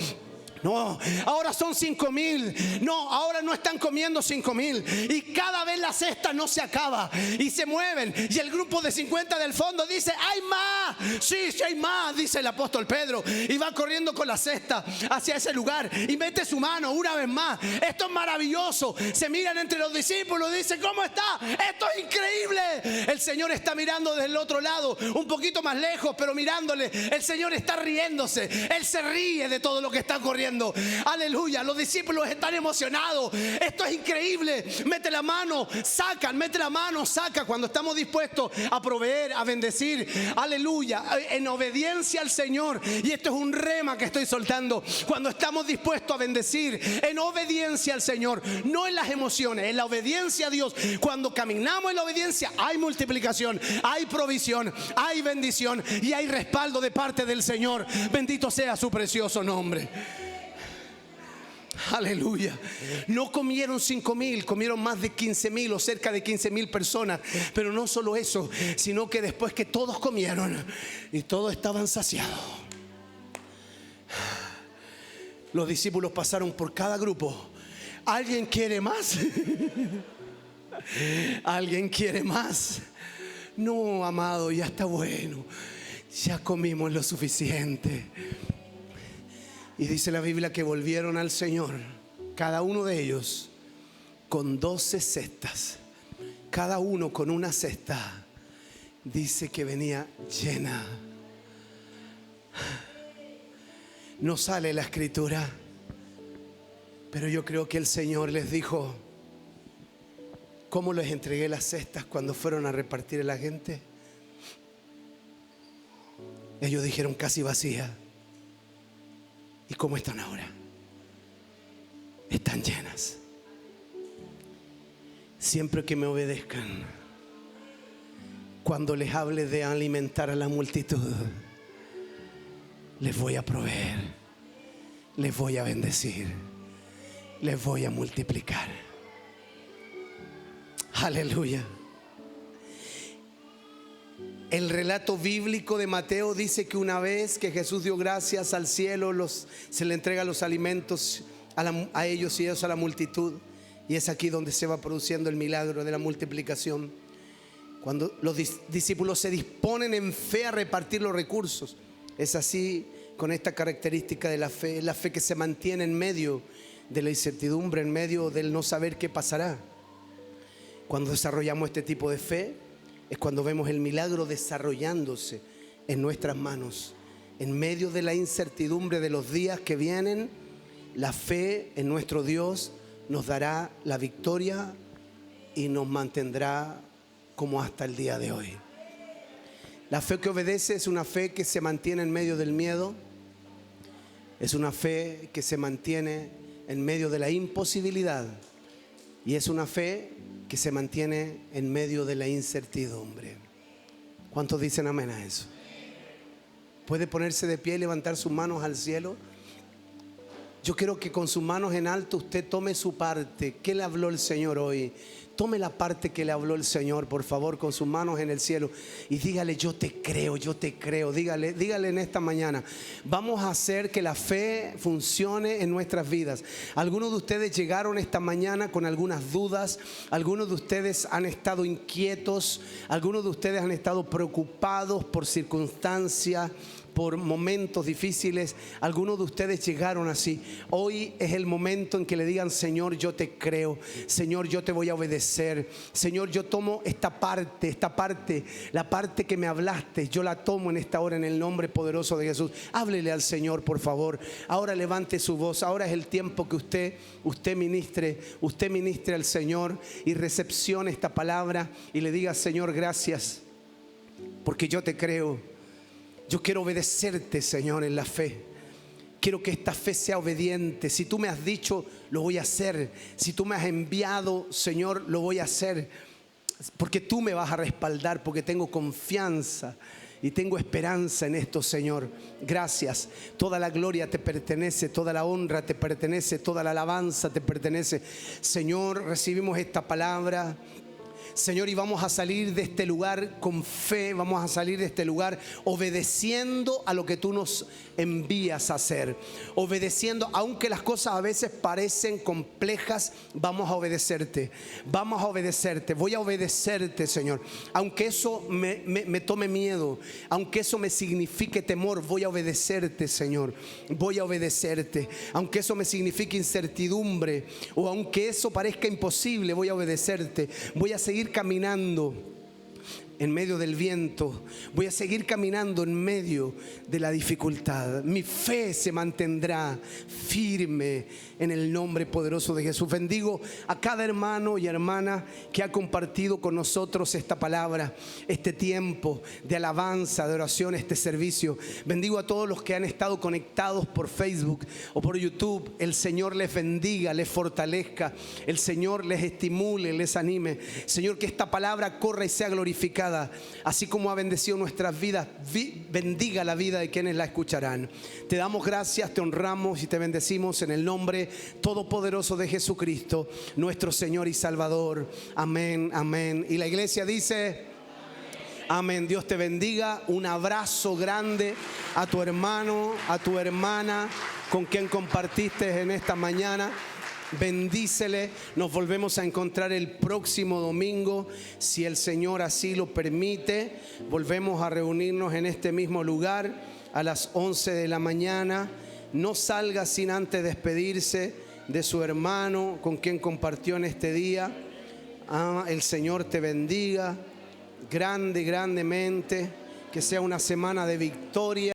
No, ahora son 5,000. No, ahora no están comiendo 5,000. Y cada vez la cesta no se acaba y se mueven. Y el grupo de 50 del fondo dice: hay más. Sí, hay más, dice el apóstol Pedro. Y va corriendo con la cesta hacia ese lugar y mete su mano una vez más. Esto es maravilloso. Se miran entre los discípulos y dicen: ¿cómo está? Esto es increíble. El Señor está mirando desde el otro lado, un poquito más lejos, pero mirándole. El Señor está riéndose. Él se ríe de todo lo que está corriendo. Aleluya, los discípulos están emocionados. Esto es increíble. Mete la mano, saca. Cuando estamos dispuestos a proveer, a bendecir, aleluya, en obediencia al Señor. Y esto es un rema que estoy soltando. Cuando estamos dispuestos a bendecir en obediencia al Señor, no en las emociones, en la obediencia a Dios. Cuando caminamos en la obediencia, hay multiplicación, hay provisión, hay bendición y hay respaldo de parte del Señor. Bendito sea su precioso nombre. Aleluya. No comieron 5,000, comieron más de 15,000 o cerca de 15,000 personas. Pero no solo eso, sino que después que todos comieron y todos estaban saciados, los discípulos pasaron por cada grupo. ¿Alguien quiere más? ¿Alguien quiere más? No, amado, ya está bueno. Ya comimos lo suficiente. Y dice la Biblia que volvieron al Señor, cada uno de ellos con 12 cestas, cada uno con una cesta. Dice que venía llena. No sale la escritura, pero yo creo que el Señor les dijo: ¿cómo les entregué las cestas cuando fueron a repartir a la gente? Ellos dijeron: casi vacía. ¿Y cómo están ahora? Están llenas. Siempre que me obedezcan, cuando les hable de alimentar a la multitud, les voy a proveer, les voy a bendecir, les voy a multiplicar. Aleluya. El relato bíblico de Mateo dice que una vez que Jesús dio gracias al cielo, se le entrega los alimentos a ellos y ellos a la multitud. Y es aquí donde se va produciendo el milagro de la multiplicación. Cuando los discípulos se disponen en fe a repartir los recursos. Es así con esta característica de la fe que se mantiene en medio de la incertidumbre, en medio del no saber qué pasará. Cuando desarrollamos este tipo de fe, es cuando vemos el milagro desarrollándose en nuestras manos. En medio de la incertidumbre de los días que vienen, la fe en nuestro Dios nos dará la victoria y nos mantendrá como hasta el día de hoy. La fe que obedece es una fe que se mantiene en medio del miedo. Es una fe que se mantiene en medio de la imposibilidad. Y es una fe que se mantiene en medio de la incertidumbre. ¿Cuántos dicen amén a eso? ¿Puede ponerse de pie y levantar sus manos al cielo? Yo quiero que con sus manos en alto usted tome su parte. ¿Qué le habló el Señor hoy? Tome la parte que le habló el Señor, por favor, con sus manos en el cielo. Y dígale, yo te creo, yo te creo. Dígale en esta mañana. Vamos a hacer que la fe funcione en nuestras vidas. Algunos de ustedes llegaron esta mañana con algunas dudas. Algunos de ustedes han estado inquietos. Algunos de ustedes han estado preocupados por circunstancias, por momentos difíciles. Algunos de ustedes llegaron así. Hoy es el momento en que le digan, Señor, yo te creo. Señor, yo te voy a obedecer. Señor, yo tomo esta parte, la parte que me hablaste, yo la tomo en esta hora en el nombre poderoso de Jesús. Háblele al Señor, por favor. Ahora levante su voz. Ahora es el tiempo que usted ministre al Señor y recepcione esta palabra y le diga, Señor, gracias, porque yo te creo. Yo quiero obedecerte, Señor, en la fe. Quiero que esta fe sea obediente. Si tú me has dicho, lo voy a hacer. Si tú me has enviado, Señor, lo voy a hacer. Porque tú me vas a respaldar, porque tengo confianza y tengo esperanza en esto, Señor. Gracias. Toda la gloria te pertenece, toda la honra te pertenece, toda la alabanza te pertenece. Señor, recibimos esta palabra, Señor, y vamos a salir de este lugar con fe. Vamos a salir de este lugar obedeciendo a lo que tú nos envías a hacer. Obedeciendo, aunque las cosas a veces parecen complejas, vamos a obedecerte. Vamos a obedecerte. Voy a obedecerte, Señor. Aunque eso me tome miedo, aunque eso me signifique temor, voy a obedecerte, Señor. Voy a obedecerte. Aunque eso me signifique incertidumbre, o aunque eso parezca imposible, voy a obedecerte. Voy a seguir caminando en medio del viento. Voy a seguir caminando en medio de la dificultad. Mi fe se mantendrá firme en el nombre poderoso de Jesús. Bendigo a cada hermano y hermana que ha compartido con nosotros esta palabra, este tiempo de alabanza, de oración, este servicio. Bendigo a todos los que han estado conectados por Facebook o por YouTube. El Señor les bendiga, les fortalezca. El Señor les estimule, les anime. Señor, que esta palabra corra y sea glorificada. Así como ha bendecido nuestras vidas, bendiga la vida de quienes la escucharán. Te damos gracias, te honramos y te bendecimos en el nombre todopoderoso de Jesucristo, nuestro Señor y Salvador. Amén, amén. Y la iglesia dice amén. Dios te bendiga. Un abrazo grande a tu hermano, a tu hermana con quien compartiste en esta mañana. Bendícele. Nos volvemos a encontrar el próximo domingo, si el Señor así lo permite. Volvemos a reunirnos en este mismo lugar a las 11 de la mañana. No salga sin antes despedirse de su hermano con quien compartió en este día. El Señor te bendiga grandemente. Que sea una semana de victoria.